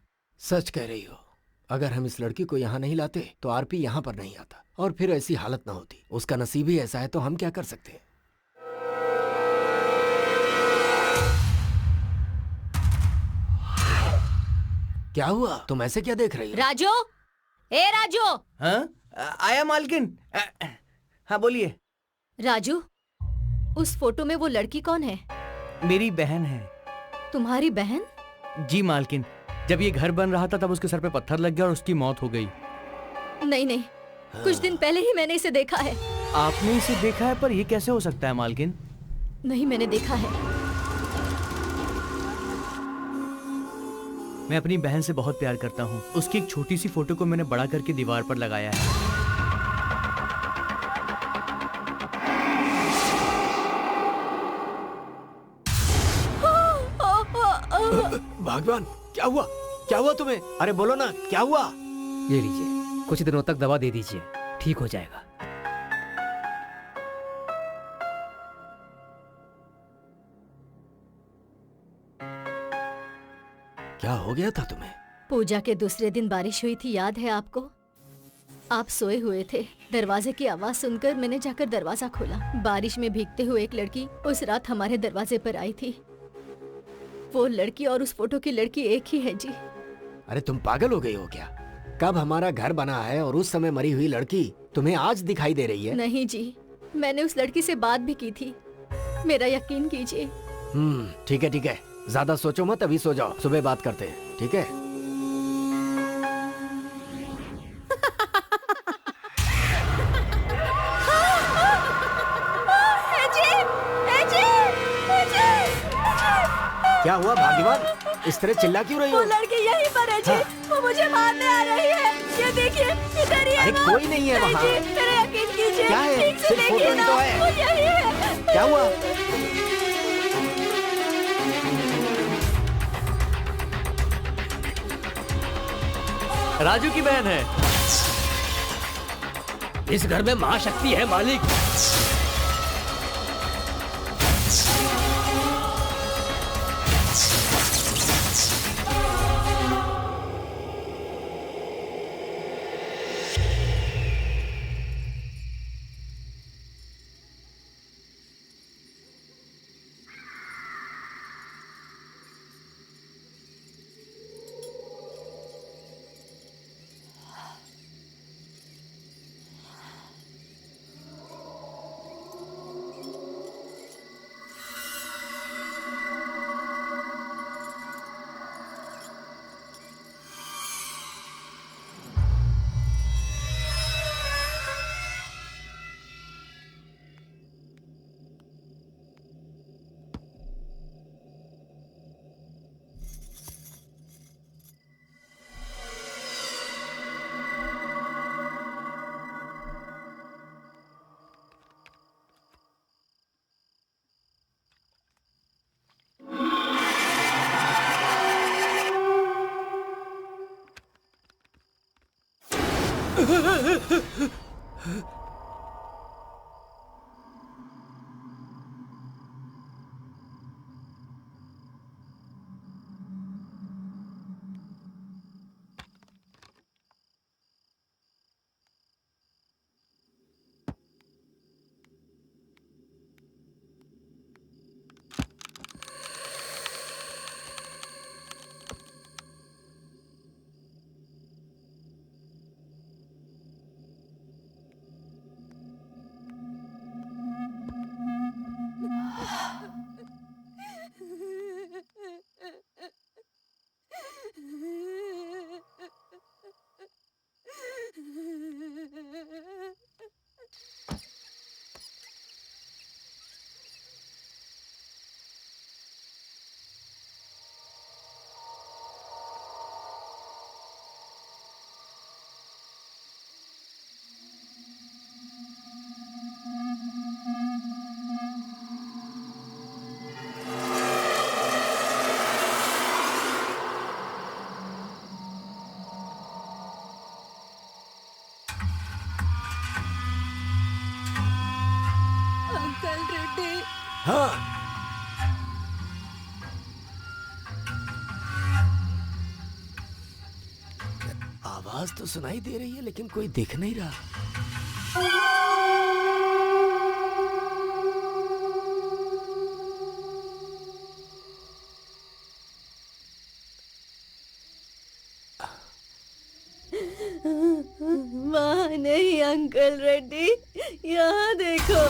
Speaker 2: सच कह रही हो, अगर हम इस लड़की को यहाँ नहीं लाते तो आरपी यहाँ पर नहीं आता और फिर ऐसी हालत ना होती। उसका नसीब ही ऐसा है, तो हम क्या कर सकते हैं? क्या हुआ? तुम ऐसे क्या देख रही हो?
Speaker 9: राजू, ए राजू।
Speaker 8: हाँ? आया मालकिन। हाँ बोलिए।
Speaker 9: राजू, उस फोटो में वो लड़की कौन है?
Speaker 8: मेरी बहन है।
Speaker 9: तुम्हारी बहन?
Speaker 8: जी मालकिन, जब ये घर बन रहा था तब उसके सर पे पत्थर लग गया और उसकी मौत हो गई।
Speaker 9: नहीं नहीं, कुछ दिन पहले ही मैंने इसे देखा है।
Speaker 8: आपने इसे देखा है? पर ये कैसे हो सकता है मालकिन?
Speaker 9: नहीं, मैंने देखा है।
Speaker 8: मैं अपनी बहन से बहुत प्यार करता हूँ। उसकी एक छोटी सी फोटो को मैंने बड़ा करके दीवार पर लगाया है।
Speaker 2: भगवान, क्या हुआ? क्या हुआ तुम्हें? अरे बोलो ना, क्या हुआ? ये लीजिए,
Speaker 4: कुछ दिनों तक दवा दे दीजिए, ठीक हो जाएगा।
Speaker 2: क्या हो गया था तुम्हें?
Speaker 5: पूजा के दूसरे दिन बारिश हुई थी, याद है आपको? आप सोए हुए थे। दरवाजे की आवाज सुनकर मैंने जाकर दरवाजा खोला। बारिश में भीगते हुए एक लड़की उस रात हमारे दरवाजे पर आई थी। वो लड़की और उस फोटो की लड़की एक ही है जी।
Speaker 2: अरे तुम पागल हो गई हो क्या? कब हमारा घर बना है और उस समय मरी हुई लड़की तुम्हें आज दिखाई दे रही है?
Speaker 5: नहीं जी, मैंने उस लड़की से बात भी की थी, मेरा यकीन कीजिए।
Speaker 2: ठीक है ठीक है, ज्यादा सोचो मत, अभी सो जाओ, सुबह बात करते हैं, ठीक है? क्या हुआ भाग्यवान, इस तरह चिल्ला क्यों रही हो?
Speaker 5: वो लड़की यहीं पर है जी। वो मुझे मारने आ रही है। ये देखिए, इधर ही है।
Speaker 2: अरे कोई नहीं है वहाँ।
Speaker 5: जी, मेरा यकीन कीजिए।
Speaker 2: क्या है?
Speaker 5: ठीक से
Speaker 2: सिर्फ फोटो
Speaker 5: देखिए
Speaker 2: ही
Speaker 5: ना,
Speaker 2: तो है।
Speaker 5: वो यही है।
Speaker 2: क्या हुआ?
Speaker 6: राजू की बहन है।
Speaker 4: इस घर में महाशक्ति है मालिक।
Speaker 2: हाँ, आवाज तो सुनाई दे रही है लेकिन कोई दिख नहीं रहा।
Speaker 5: वहाँ नहीं अंकल रेड्डी, यहाँ देखो।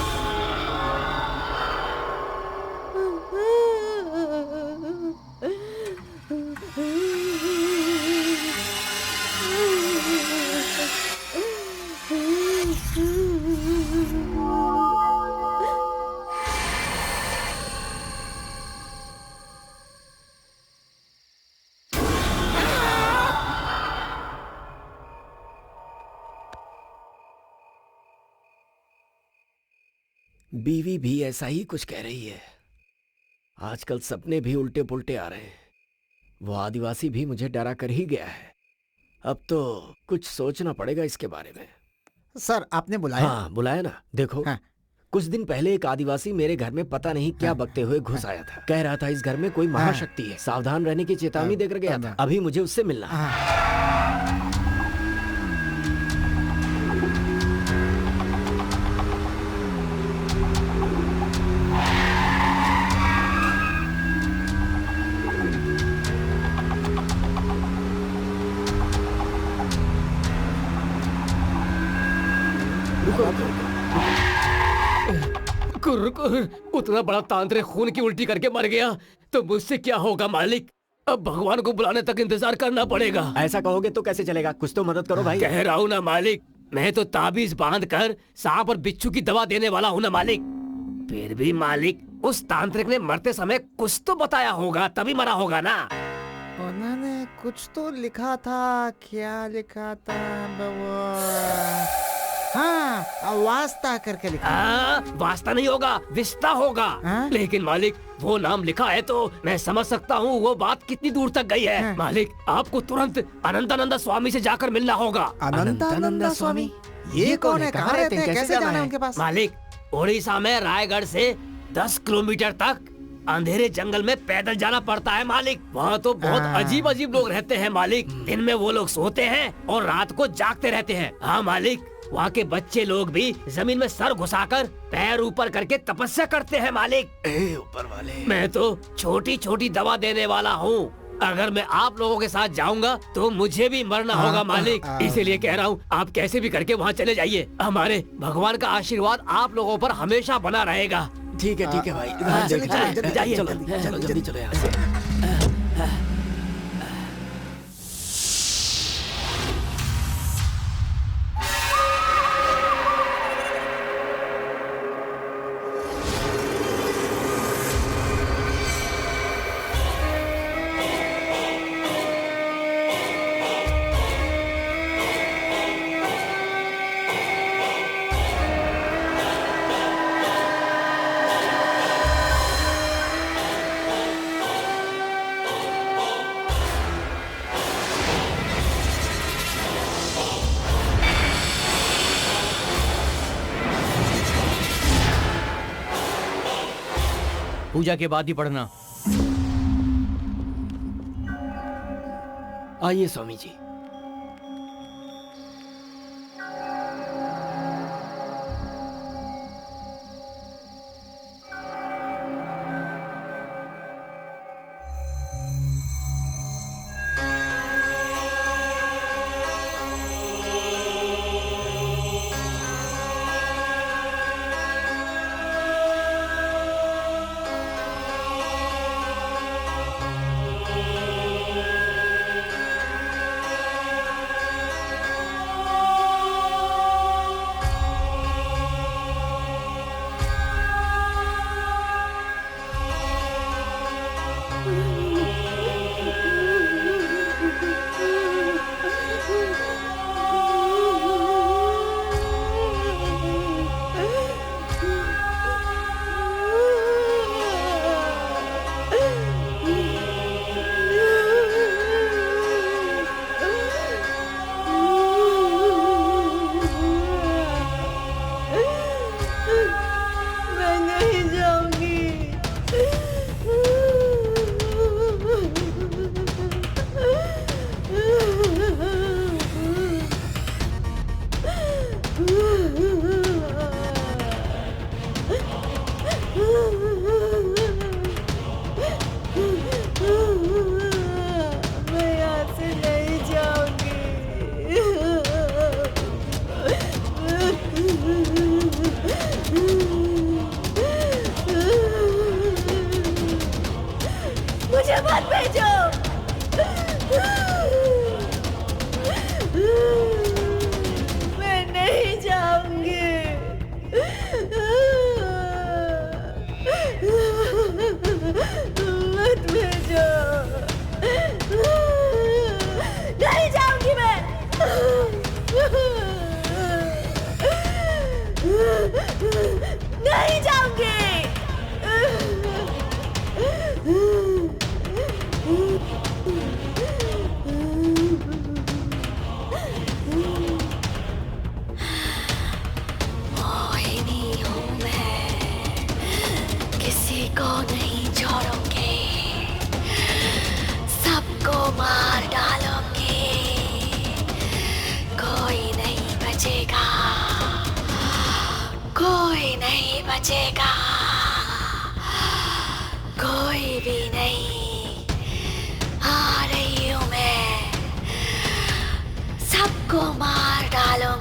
Speaker 2: बीवी भी ऐसा ही कुछ कह रही है। आजकल सपने भी उल्टे पुल्टे आ रहे हैं। वो आदिवासी भी मुझे डरा कर ही गया है। अब तो कुछ सोचना पड़ेगा इसके बारे में।
Speaker 1: सर आपने बुलाया?
Speaker 2: हाँ बुलाया ना। देखो
Speaker 1: हाँ।
Speaker 2: कुछ दिन पहले एक आदिवासी मेरे घर में पता नहीं क्या बकते हुए घुस आया था। कह रहा था इस घर में कोई महाशक्ति है, सावधान रहने की चेतावनी देकर गया था। अभी मुझे उससे मिलना है।
Speaker 4: उतना बड़ा तांत्रिक खून की उल्टी करके मर गया तो मुझसे क्या होगा मालिक? अब भगवान को बुलाने तक इंतजार करना पड़ेगा।
Speaker 2: ऐसा कहोगे तो कैसे चलेगा? कुछ तो मदद करो भाई।
Speaker 4: कह रहा हूँ ना मालिक, मैं तो ताबीज बांध कर सांप और बिच्छू की दवा देने वाला हूँ ना मालिक। फिर भी मालिक, उस तांत्रिक ने मरते समय कुछ तो बताया होगा, तभी मरा होगा ना।
Speaker 1: उन्होंने कुछ तो लिखा था। क्या लिखा था? हाँ, वास्ता करके लिखा।
Speaker 4: वास्ता नहीं होगा, विस्ता होगा। लेकिन मालिक, वो नाम लिखा है तो मैं समझ सकता हूँ वो बात कितनी दूर तक गई है। मालिक, आपको तुरंत अनंतानंद स्वामी से जाकर मिलना होगा।
Speaker 1: अनंतानंद स्वामी? ये कौन है? कहाँ रहते हैं? कैसे जाना है उनके पास?
Speaker 4: मालिक, उड़ीसा में रायगढ़ से 10 किलोमीटर तक अंधेरे जंगल में पैदल जाना पड़ता है मालिक। वहाँ तो बहुत अजीब अजीब लोग रहते हैं मालिक। दिन में वो लोग सोते हैं और रात को जागते रहते हैं। हाँ मालिक, वहाँ के बच्चे लोग भी जमीन में सर घुसाकर पैर ऊपर करके तपस्या करते हैं मालिक।
Speaker 2: ऊपर वाले,
Speaker 4: मैं तो छोटी छोटी दवा देने वाला हूँ। अगर मैं आप लोगों के साथ जाऊंगा तो मुझे भी मरना होगा मालिक। इसीलिए कह रहा हूँ, आप कैसे भी करके वहाँ चले जाइए। हमारे भगवान का आशीर्वाद आप लोगों पर हमेशा बना रहेगा।
Speaker 2: ठीक है भाई।
Speaker 4: जाइए,
Speaker 2: चलो जल्दी चलो यहाँ से।
Speaker 8: पूजा के बाद ही पढ़ना।
Speaker 2: आइए स्वामी जी।
Speaker 5: नहीं जाऊंगी। बचेगा, कोई नहीं बचेगा, कोई भी नहीं। आ रही हूँ मैं, सबको मार डालूं।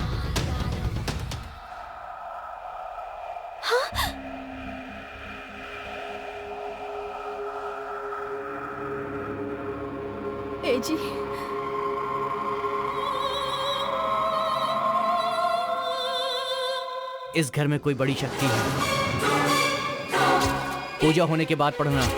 Speaker 5: हाँ? ए जी,
Speaker 8: इस घर में कोई बड़ी शक्ति है, पूजा होने के बाद पढ़ना।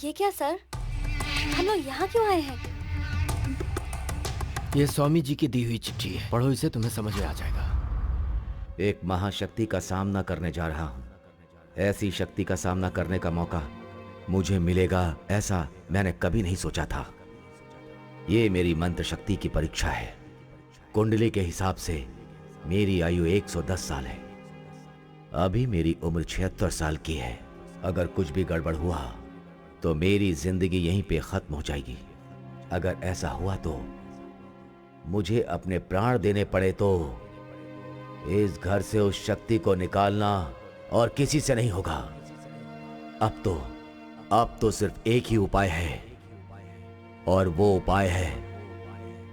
Speaker 9: ये क्या सर, हम लोग यहाँ क्यों आए हैं?
Speaker 2: ये स्वामी जी की दी हुई चिट्ठी है, पढ़ो इसे, तुम्हें समझ में आ जाएगा।
Speaker 3: एक महाशक्ति का सामना करने जा रहा हूं। ऐसी शक्ति का सामना करने का मौका मुझे मिलेगा, ऐसा मैंने कभी नहीं सोचा था। ये मेरी मंत्र शक्ति की परीक्षा है। कुंडली के हिसाब से मेरी आयु 110 साल है। अभी मेरी उम्र 76 साल की है। अगर कुछ भी गड़बड़ हुआ तो मेरी जिंदगी यहीं पे खत्म हो जाएगी। अगर ऐसा हुआ तो मुझे अपने प्राण देने पड़े तो इस घर से उस शक्ति को निकालना और किसी से नहीं होगा। अब तो सिर्फ एक ही उपाय है, और वो उपाय है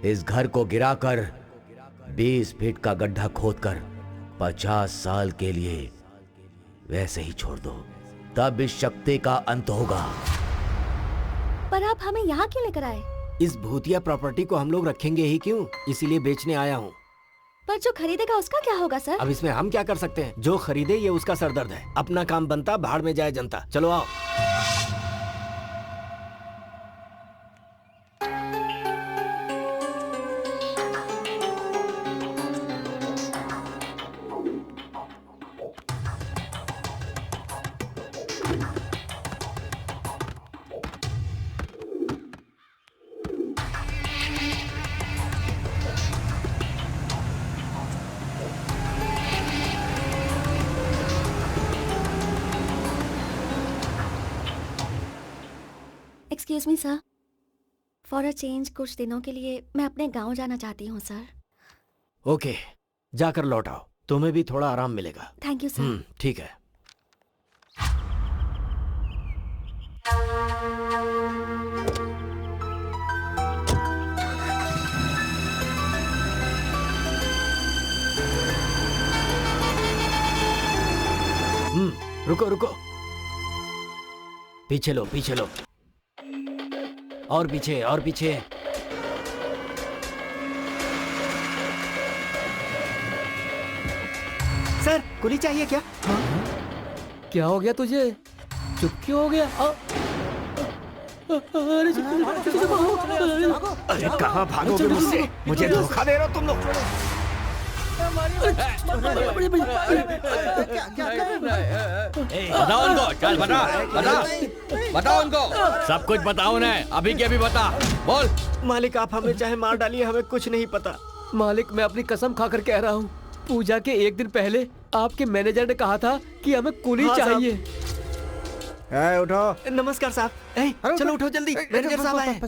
Speaker 3: इस घर को गिराकर 20 फीट का गड्ढा खोदकर 50 साल के लिए वैसे ही छोड़ दो, तब इस शक्ति का अंत होगा।
Speaker 9: पर आप हमें यहाँ क्यों लेकर आए?
Speaker 2: इस भूतिया प्रॉपर्टी को हम लोग रखेंगे ही क्यों, इसीलिए बेचने आया हूँ।
Speaker 9: पर जो खरीदेगा उसका क्या होगा सर?
Speaker 2: अब इसमें हम क्या कर सकते हैं? जो खरीदे ये उसका सरदर्द है। अपना काम बनता, भाड़ में जाए जनता। चलो आओ।
Speaker 9: Excuse me sir, for a change कुछ दिनों के लिए मैं अपने गांव जाना चाहती हूँ सर।
Speaker 2: ओके, जाकर लौट आओ, तुम्हें भी थोड़ा आराम मिलेगा।
Speaker 9: Thank you sir.
Speaker 2: ठीक है। रुको रुको, पीछे लो पीछे लो, और पीछे और पीछे। सर कुली चाहिए क्या?
Speaker 4: क्या हो गया तुझे? चुप क्यों हो गया?
Speaker 2: अरे कहाँ भागोगे मुझसे? मुझे धोखा दे रहे हो तुम लोग।
Speaker 10: बताओ उनको, चल बता बताओ उनको, सब कुछ बताओ उन्हें, अभी के अभी बता, बोल।
Speaker 2: मालिक आप हमें चाहे मार डालिए, हमें कुछ नहीं पता।
Speaker 4: मालिक मैं अपनी कसम खाकर कह रहा हूँ, पूजा के एक दिन पहले आपके मैनेजर ने कहा था कि हमें कुली चाहिए।
Speaker 1: उठो।
Speaker 2: नमस्कार साहब। चलो उठो जल्दी, मैनेजर साहब आए।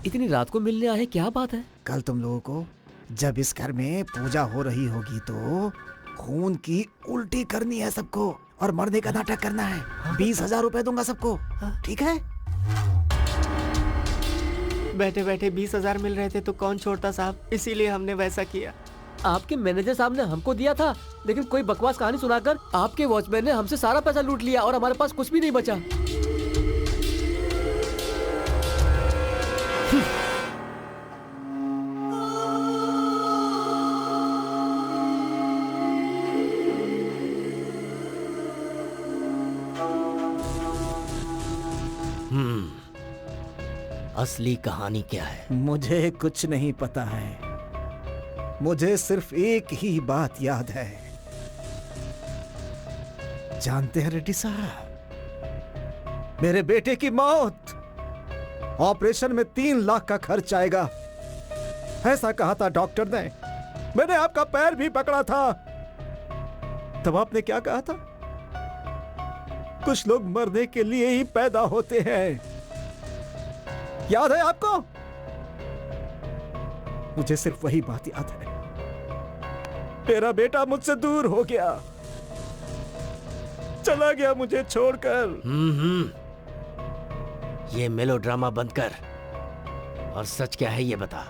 Speaker 4: इतनी रात को मिलने आए, क्या बात है?
Speaker 1: कल तुम लोगों को जब इस घर में पूजा हो रही होगी तो खून की उल्टी करनी है सबको और मरने का नाटक करना है। 20,000 रुपए दूंगा सबको, ठीक है?
Speaker 2: बैठे बैठे 20,000 मिल रहे थे तो कौन छोड़ता साहब, इसीलिए हमने वैसा किया।
Speaker 4: आपके मैनेजर साहब ने हमको दिया था, लेकिन कोई बकवास कहानी सुनाकर आपके वॉचमैन ने हमसे सारा पैसा लूट लिया और हमारे पास कुछ भी नहीं बचा।
Speaker 2: असली कहानी क्या है?
Speaker 11: मुझे कुछ नहीं पता है। मुझे सिर्फ एक ही बात याद है। जानते हैं रेड्डी साहब, मेरे बेटे की मौत, ऑपरेशन में 3 लाख का खर्च आएगा, ऐसा कहा था डॉक्टर ने। मैंने आपका पैर भी पकड़ा था। तब आपने क्या कहा था? कुछ लोग मरने के लिए ही पैदा होते हैं। याद है आपको? मुझे सिर्फ वही बात याद है। मेरा बेटा मुझसे दूर हो गया, चला गया मुझे छोड़कर।
Speaker 2: ये मेलोड्रामा बंद कर और सच क्या है ये बता।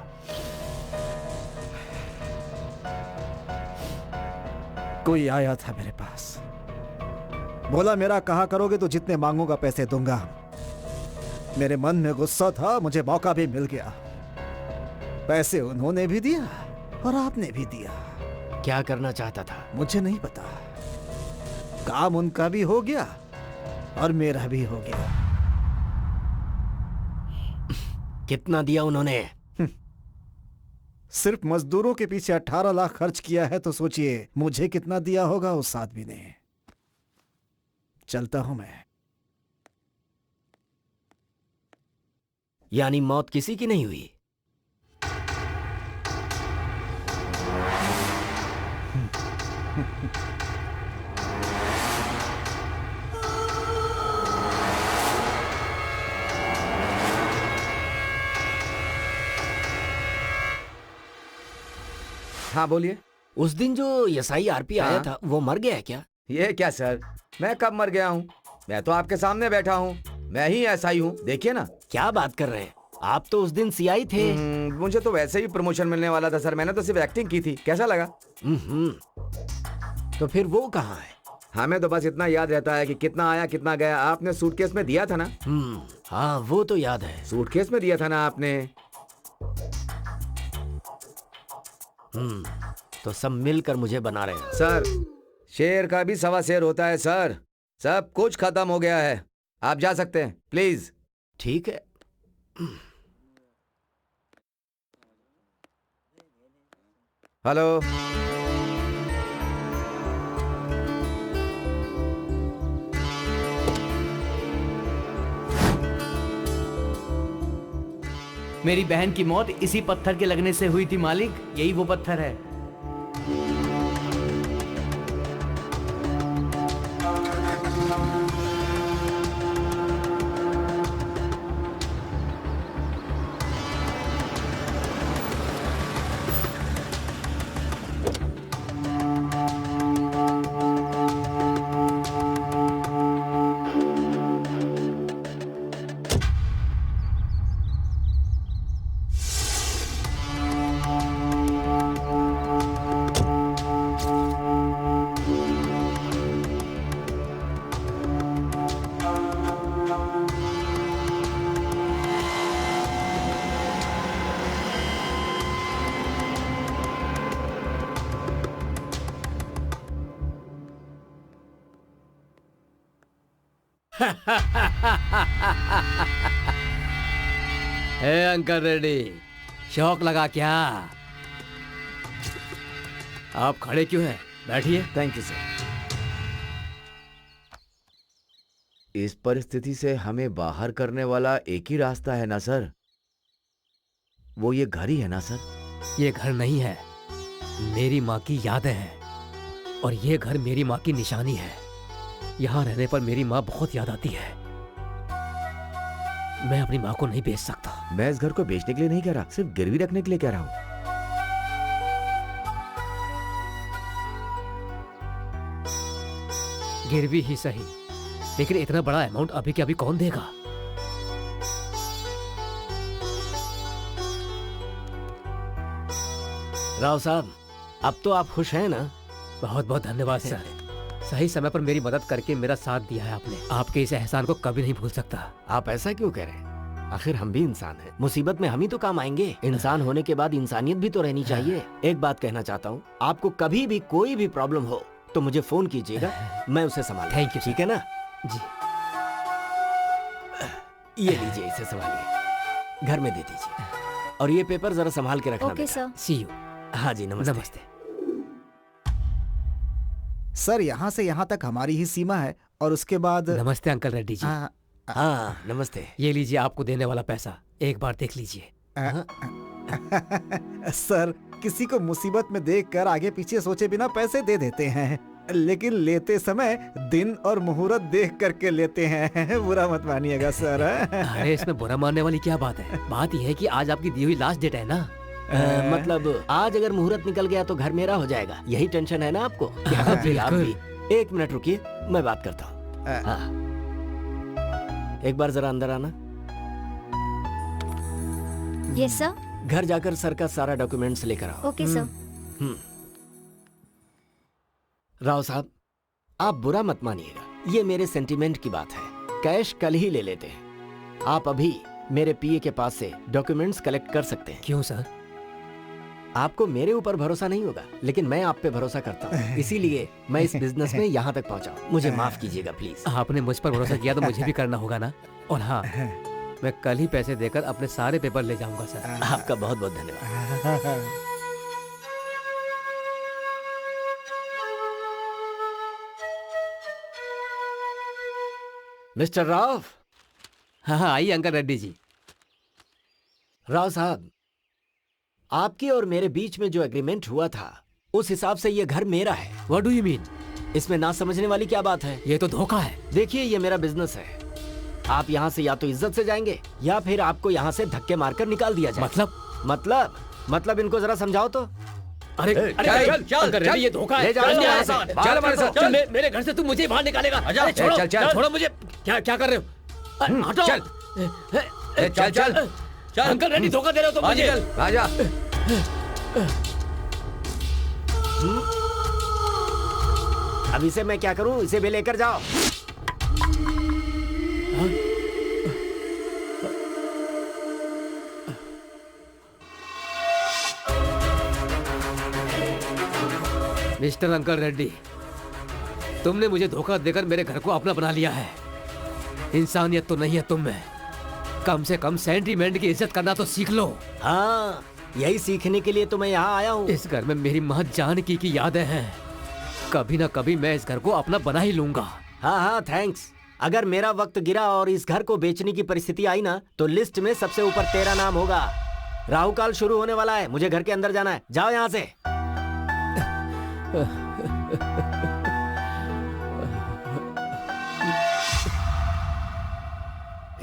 Speaker 11: कोई आया था मेरे पास, बोला मेरा कहा करोगे तो जितने मांगूंगा पैसे दूंगा। मेरे मन में गुस्सा था, मुझे मौका भी मिल गया। पैसे उन्होंने भी दिया और आपने भी दिया।
Speaker 2: क्या करना चाहता था?
Speaker 11: मुझे नहीं पता। काम उनका भी हो गया और मेरा भी हो गया।
Speaker 2: कितना दिया उन्होंने?
Speaker 11: सिर्फ मजदूरों के पीछे 18 लाख खर्च किया है, तो सोचिए मुझे कितना दिया होगा उस आदमी ने। चलता हूं मैं।
Speaker 2: यानी मौत किसी की नहीं हुई?
Speaker 3: हाँ बोलिए।
Speaker 2: उस दिन जो SIRP आया
Speaker 3: हाँ?
Speaker 2: था वो मर गया है क्या?
Speaker 3: ये क्या सर, मैं कब मर गया हूँ? मैं तो आपके सामने बैठा हूँ, मैं ही ऐसा ही हूँ, देखिए ना।
Speaker 2: क्या बात कर रहे हैं? आप तो उस दिन CI थे।
Speaker 3: मुझे तो वैसे ही प्रमोशन मिलने वाला था सर, मैंने तो सिर्फ एक्टिंग की थी। कैसा लगा?
Speaker 2: तो फिर वो कहाँ है?
Speaker 3: हमें तो बस इतना याद रहता है कि कितना आया कितना गया। आपने सूटकेस में दिया था ना?
Speaker 2: हाँ वो तो याद है।
Speaker 3: सूटकेस में दिया था ना आपने?
Speaker 2: तो सब मिलकर मुझे बना रहे हैं।
Speaker 3: सर, शेर का भी 1.25 शेर होता है सर। सब कुछ खत्म हो गया है, आप जा सकते हैं प्लीज।
Speaker 2: ठीक है।
Speaker 3: हेलो,
Speaker 8: मेरी बहन की मौत इसी पत्थर के लगने से हुई थी मालिक। यही वो पत्थर है।
Speaker 4: हे अंकल रेड्डी, शौक लगा क्या? आप खड़े क्यों हैं? बैठिए।
Speaker 3: Thank you sir. इस परिस्थिति से हमें बाहर करने वाला एक ही रास्ता है ना सर? वो ये घर ही है ना सर?
Speaker 4: ये घर नहीं है, मेरी माँ की यादें हैं। और ये घर मेरी माँ की निशानी है। यहाँ रहने पर मेरी माँ बहुत याद आती है। मैं अपनी माँ को नहीं बेच सकता।
Speaker 3: मैं इस घर को बेचने के लिए नहीं कह रहा, सिर्फ गिरवी रखने के लिए कह रहा हूँ।
Speaker 4: गिरवी ही सही, लेकिन इतना बड़ा अमाउंट अभी के अभी कौन देगा?
Speaker 2: राव साहब, अब तो आप खुश हैं ना?
Speaker 4: बहुत बहुत धन्यवाद सर। सही समय पर मेरी मदद करके मेरा साथ दिया है आपने। आपके इस एहसान को कभी नहीं भूल सकता।
Speaker 2: आप ऐसा क्यों कह रहे हैं? आखिर हम भी इंसान हैं। मुसीबत में हम ही तो काम आएंगे। इंसान होने के बाद इंसानियत भी तो रहनी चाहिए। एक बात कहना चाहता हूँ, आपको कभी भी कोई भी प्रॉब्लम हो तो मुझे फोन कीजिएगा, मैं उसे संभालूंगा।
Speaker 4: Thank you.
Speaker 2: ठीक है ना?
Speaker 4: जी।
Speaker 2: ये लीजिए, इसे संभालिए, घर में दे दीजिए। और ये पेपर जरा संभाल के रखना।
Speaker 9: Okay sir.
Speaker 4: See you.
Speaker 2: हाँ जी, नमस्ते।
Speaker 4: नमस्ते।
Speaker 11: सर यहाँ से यहाँ तक हमारी ही सीमा है और उसके बाद
Speaker 4: नमस्ते अंकल रेड्डी जी।
Speaker 2: हाँ नमस्ते।
Speaker 4: ये लीजिए आपको देने वाला पैसा, एक बार देख लीजिए।
Speaker 11: सर किसी को मुसीबत में देखकर आगे पीछे सोचे बिना पैसे दे देते हैं, लेकिन लेते समय दिन और मुहूर्त देख करके लेते हैं। बुरा मत मानिएगा सर।
Speaker 4: अरे इसमें बुरा मानने वाली क्या बात है? बात यह है कि आज आपकी दी हुई लास्ट डेट है ना।
Speaker 2: मतलब आज अगर मुहूर्त निकल गया तो घर मेरा हो जाएगा, यही टेंशन है ना आपको? आप भी 1 मिनट रुकिए, मैं बात करता हूँ। एक बार जरा अंदर आना।
Speaker 9: Yes sir.
Speaker 2: घर जाकर सर का सारा डॉक्यूमेंट्स लेकर आओ।
Speaker 9: Okay sir.
Speaker 2: राव साहब, आप बुरा मत मानिएगा, ये मेरे सेंटीमेंट की बात है। कैश कल ही ले लेते हैं। आप अभी मेरे पीए के पास से डॉक्यूमेंट्स कलेक्ट कर सकते हैं।
Speaker 4: क्यों सर?
Speaker 2: आपको मेरे ऊपर भरोसा नहीं होगा, लेकिन मैं आप पे भरोसा करता हूँ, इसीलिए मैं इस बिजनेस में यहाँ तक पहुँचा हूँ। मुझे माफ कीजिएगा प्लीज।
Speaker 4: आपने मुझ पर भरोसा किया तो मुझे भी करना होगा ना। और हाँ, मैं कल ही पैसे देकर अपने सारे पेपर ले जाऊंगा सर।
Speaker 2: आपका बहुत बहुत धन्यवाद। मिस्टर राव।
Speaker 4: हाँ आइए अंकल रेड्डी जी।
Speaker 2: राव साहब, आपके और मेरे बीच में जो एग्रीमेंट हुआ था उस हिसाब से ये घर मेरा है।
Speaker 4: What do you mean?
Speaker 2: इसमें ना समझने वाली क्या बात है?
Speaker 4: ये तो धोखा है।
Speaker 2: देखिए, ये मेरा बिजनेस है। आप यहाँ से या तो इज्जत से जाएंगे या फिर आपको यहाँ से धक्के मारकर निकाल दिया जाए। मतलब इनको जरा समझाओ तो।
Speaker 4: अरे अंकल रेड्डी, ये धोखा है।
Speaker 2: चल हमारे साथ।
Speaker 4: मेरे घर से तू मुझे बाहर निकालेगा। अरे छोड़ो मुझे। क्या कर रहे हो? हटो।
Speaker 3: चल
Speaker 4: अंकल रेड्डी, धोखा दे रहे हो तुम मुझे।
Speaker 3: आजा।
Speaker 2: अब इसे मैं क्या करूं? इसे भी लेकर जाओ।
Speaker 4: मिस्टर अंकल रेड्डी, तुमने मुझे धोखा देकर मेरे घर को अपना बना लिया है। इंसानियत तो नहीं है तुम में। कम से कम सेंटीमेंट की इज्जत करना तो सीख लो।
Speaker 2: हाँ, यही सीखने के लिए तो मैं यहाँ आया हूँ।
Speaker 4: इस घर में मेरी माँ जानकी की यादें हैं। कभी ना कभी मैं इस घर को अपना बना ही लूंगा।
Speaker 2: हाँ, थैंक्स। अगर मेरा वक्त गिरा और इस घर को बेचने की परिस्थिति आई ना, तो लिस्ट में सबसे ऊपर तेरा नाम होगा। राहु काल शुरू होने वाला है, मुझे घर के अंदर जाना है। जाओ यहाँ से।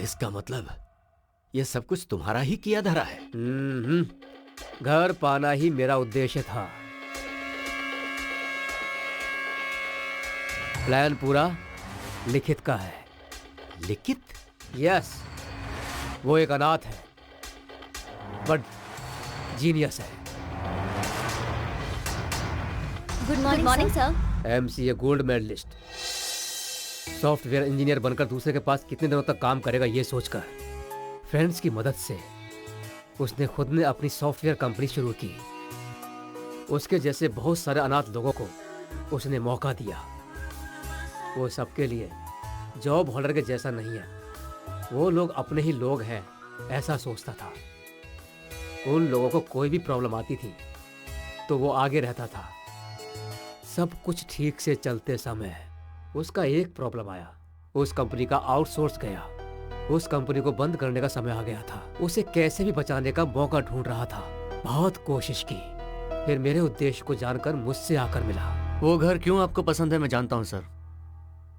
Speaker 2: इसका मतलब ये सब कुछ तुम्हारा ही किया धरा है।
Speaker 4: घर पाना ही मेरा उद्देश्य था। प्लान पूरा लिखित का है।
Speaker 2: लिखित?
Speaker 4: यस, वो एक अनाथ है बट जीनियस है।
Speaker 9: Good morning sir.
Speaker 4: MCA gold medalist, software engineer बनकर दूसरे के पास कितने दिनों तक काम करेगा ये सोचकर फ्रेंड्स की मदद से उसने खुद ने अपनी सॉफ्टवेयर कंपनी शुरू की। उसके जैसे बहुत सारे अनाथ लोगों को उसने मौका दिया। वो सबके लिए जॉब होल्डर के जैसा नहीं है, वो लोग अपने ही लोग हैं ऐसा सोचता था। उन लोगों को कोई भी प्रॉब्लम आती थी तो वो आगे रहता था। सब कुछ ठीक से चलते समय उसका एक प्रॉब्लम आया। उस कंपनी का आउटसोर्स गया। उस कंपनी को बंद करने का समय आ गया था। उसे कैसे भी बचाने का मौका ढूंढ रहा था। बहुत कोशिश की, फिर मेरे उद्देश्य को जानकर मुझसे आकर मिला।
Speaker 6: वो घर क्यों आपको पसंद है मैं जानता हूँ सर।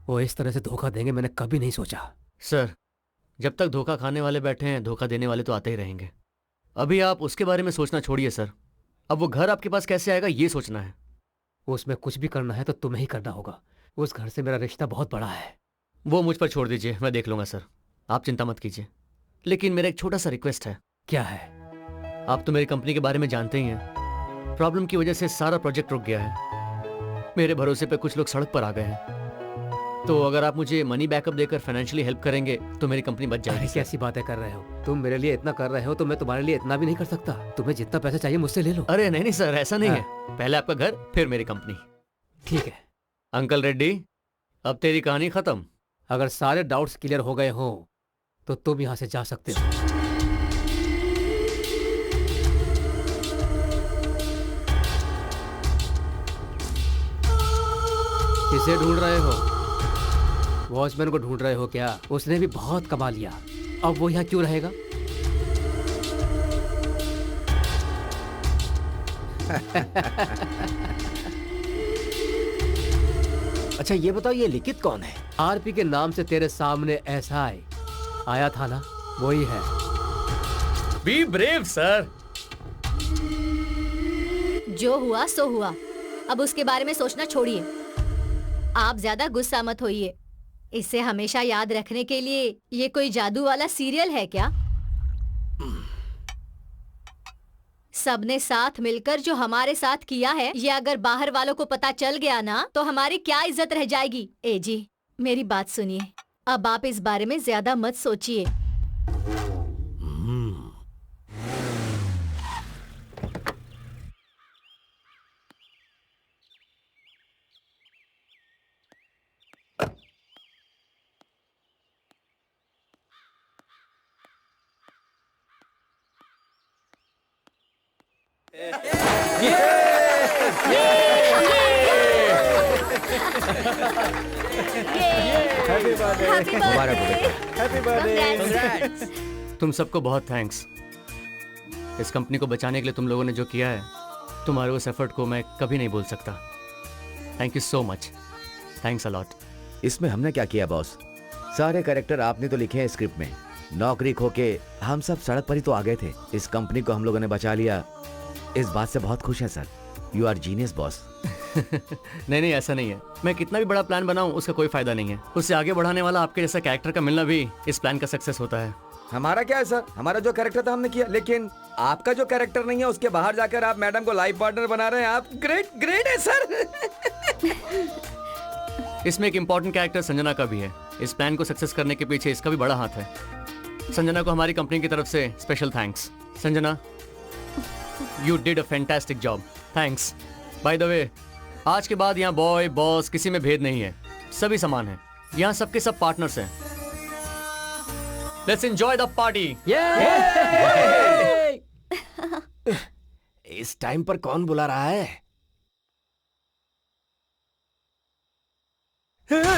Speaker 4: वो इस तरह से धोखा देंगे मैंने कभी नहीं सोचा।
Speaker 6: सर, जब तक धोखा खाने वाले बैठे हैं, धोखा देने वाले तो आते ही रहेंगे। अभी आप उसके बारे में सोचना छोड़िए सर। अब वो घर आपके पास कैसे आएगा ये सोचना है।
Speaker 4: उसमें कुछ भी करना है तो तुम्हें ही करना होगा। उस घर से मेरा रिश्ता बहुत बड़ा है।
Speaker 6: वो मुझ पर छोड़ दीजिए, मैं देख लूंगा सर। आप चिंता मत कीजिए। लेकिन मेरा एक छोटा सा रिक्वेस्ट है।
Speaker 4: क्या है?
Speaker 6: आप तो मेरी कंपनी के बारे में जानते ही हैं। प्रॉब्लम की वजह से सारा प्रोजेक्ट रुक गया है। मेरे भरोसे पे कुछ लोग सड़क पर आ गए हैं। तो अगर आप मुझे मनी बैकअप देकर फाइनेंशियली हेल्प करेंगे तो मेरी कंपनी बच जाएगी।
Speaker 4: कैसी बातें कर रहे हो तुम? मेरे लिए इतना कर रहे हो तो मैं तुम्हारे लिए इतना भी नहीं कर सकता। तुम्हें जितना पैसा चाहिए मुझसे ले लो।
Speaker 6: अरे नहीं सर, ऐसा नहीं है। पहले आपका घर फिर मेरी कंपनी।
Speaker 4: ठीक है
Speaker 6: अंकल रेड्डी, अब तेरी कहानी खत्म।
Speaker 4: अगर सारे डाउट्स क्लियर हो गए हों तो तुम यहाँ से जा सकते हो। किसे ढूंढ रहे हो? वॉचमैन को ढूंढ रहे हो क्या? उसने भी बहुत कमा लिया, अब वो यहाँ क्यों रहेगा?
Speaker 2: अच्छा ये बताओ, ये लिखित कौन है?
Speaker 4: आरपी के नाम से तेरे सामने एसआई आया था ना, वही है।
Speaker 10: Be brave sir.
Speaker 9: जो हुआ सो हुआ, अब उसके बारे में सोचना छोड़िए। आप ज्यादा गुस्सा मत होइए। इसे हमेशा याद रखने के लिए ये कोई जादू वाला सीरियल है क्या? सबने साथ मिलकर जो हमारे साथ किया है, ये अगर बाहर वालों को पता चल गया ना, तो हमारी क्या इज्जत रह जाएगी। ए जी, मेरी बात सुनिए, अब आप इस बारे में ज्यादा मत सोचिए।
Speaker 3: मुबारक हो बेटा।
Speaker 6: तुम सबको बहुत थैंक्स। इस कंपनी को बचाने के लिए तुम लोगों ने जो किया है, तुम्हारे उस एफर्ट को मैं कभी नहीं भूल सकता। Thank you so much. Thanks a lot.
Speaker 3: इसमें हमने क्या किया बॉस? सारे कैरेक्टर आपने तो लिखे हैं स्क्रिप्ट में। नौकरी खो के हम सब सड़क पर ही तो आ गए थे। इस कंपनी को हम लोगों ने बचा लिया, इस बात से बहुत खुश है sir. You are genius boss.
Speaker 6: नहीं नहीं, ऐसा नहीं है। मैं कितना भी बड़ा प्लान बनाऊं, उसका कोई फायदा नहीं है। उससे आगे बढ़ाने वाला आपके जैसा कैरेक्टर का मिलना भी इस प्लान का सक्सेस होता है।
Speaker 3: हमारा क्या है सर, हमारा जो कैरेक्टर था हमने किया, लेकिन आपका जो कैरेक्टर नहीं है उसके बाहर जाकर आप मैडम को लाइफ पार्टनर बना रहे हैं। आप ग्रेट ग्रेट है सर।
Speaker 6: इसमें एक इम्पोर्टेंट कैरेक्टर संजना का भी है। इस प्लान को सक्सेस करने के पीछे इसका भी बड़ा हाथ है। संजना को हमारी कंपनी की तरफ से special thanks. Sanjana, you did a fantastic job. Thanks. By the way, आज के बाद यहाँ बॉय बॉस किसी में भेद नहीं है, सभी समान हैं। यहाँ सबके सब पार्टनर्स हैं। Let's enjoy the party.
Speaker 2: इस टाइम पर कौन बुला रहा है?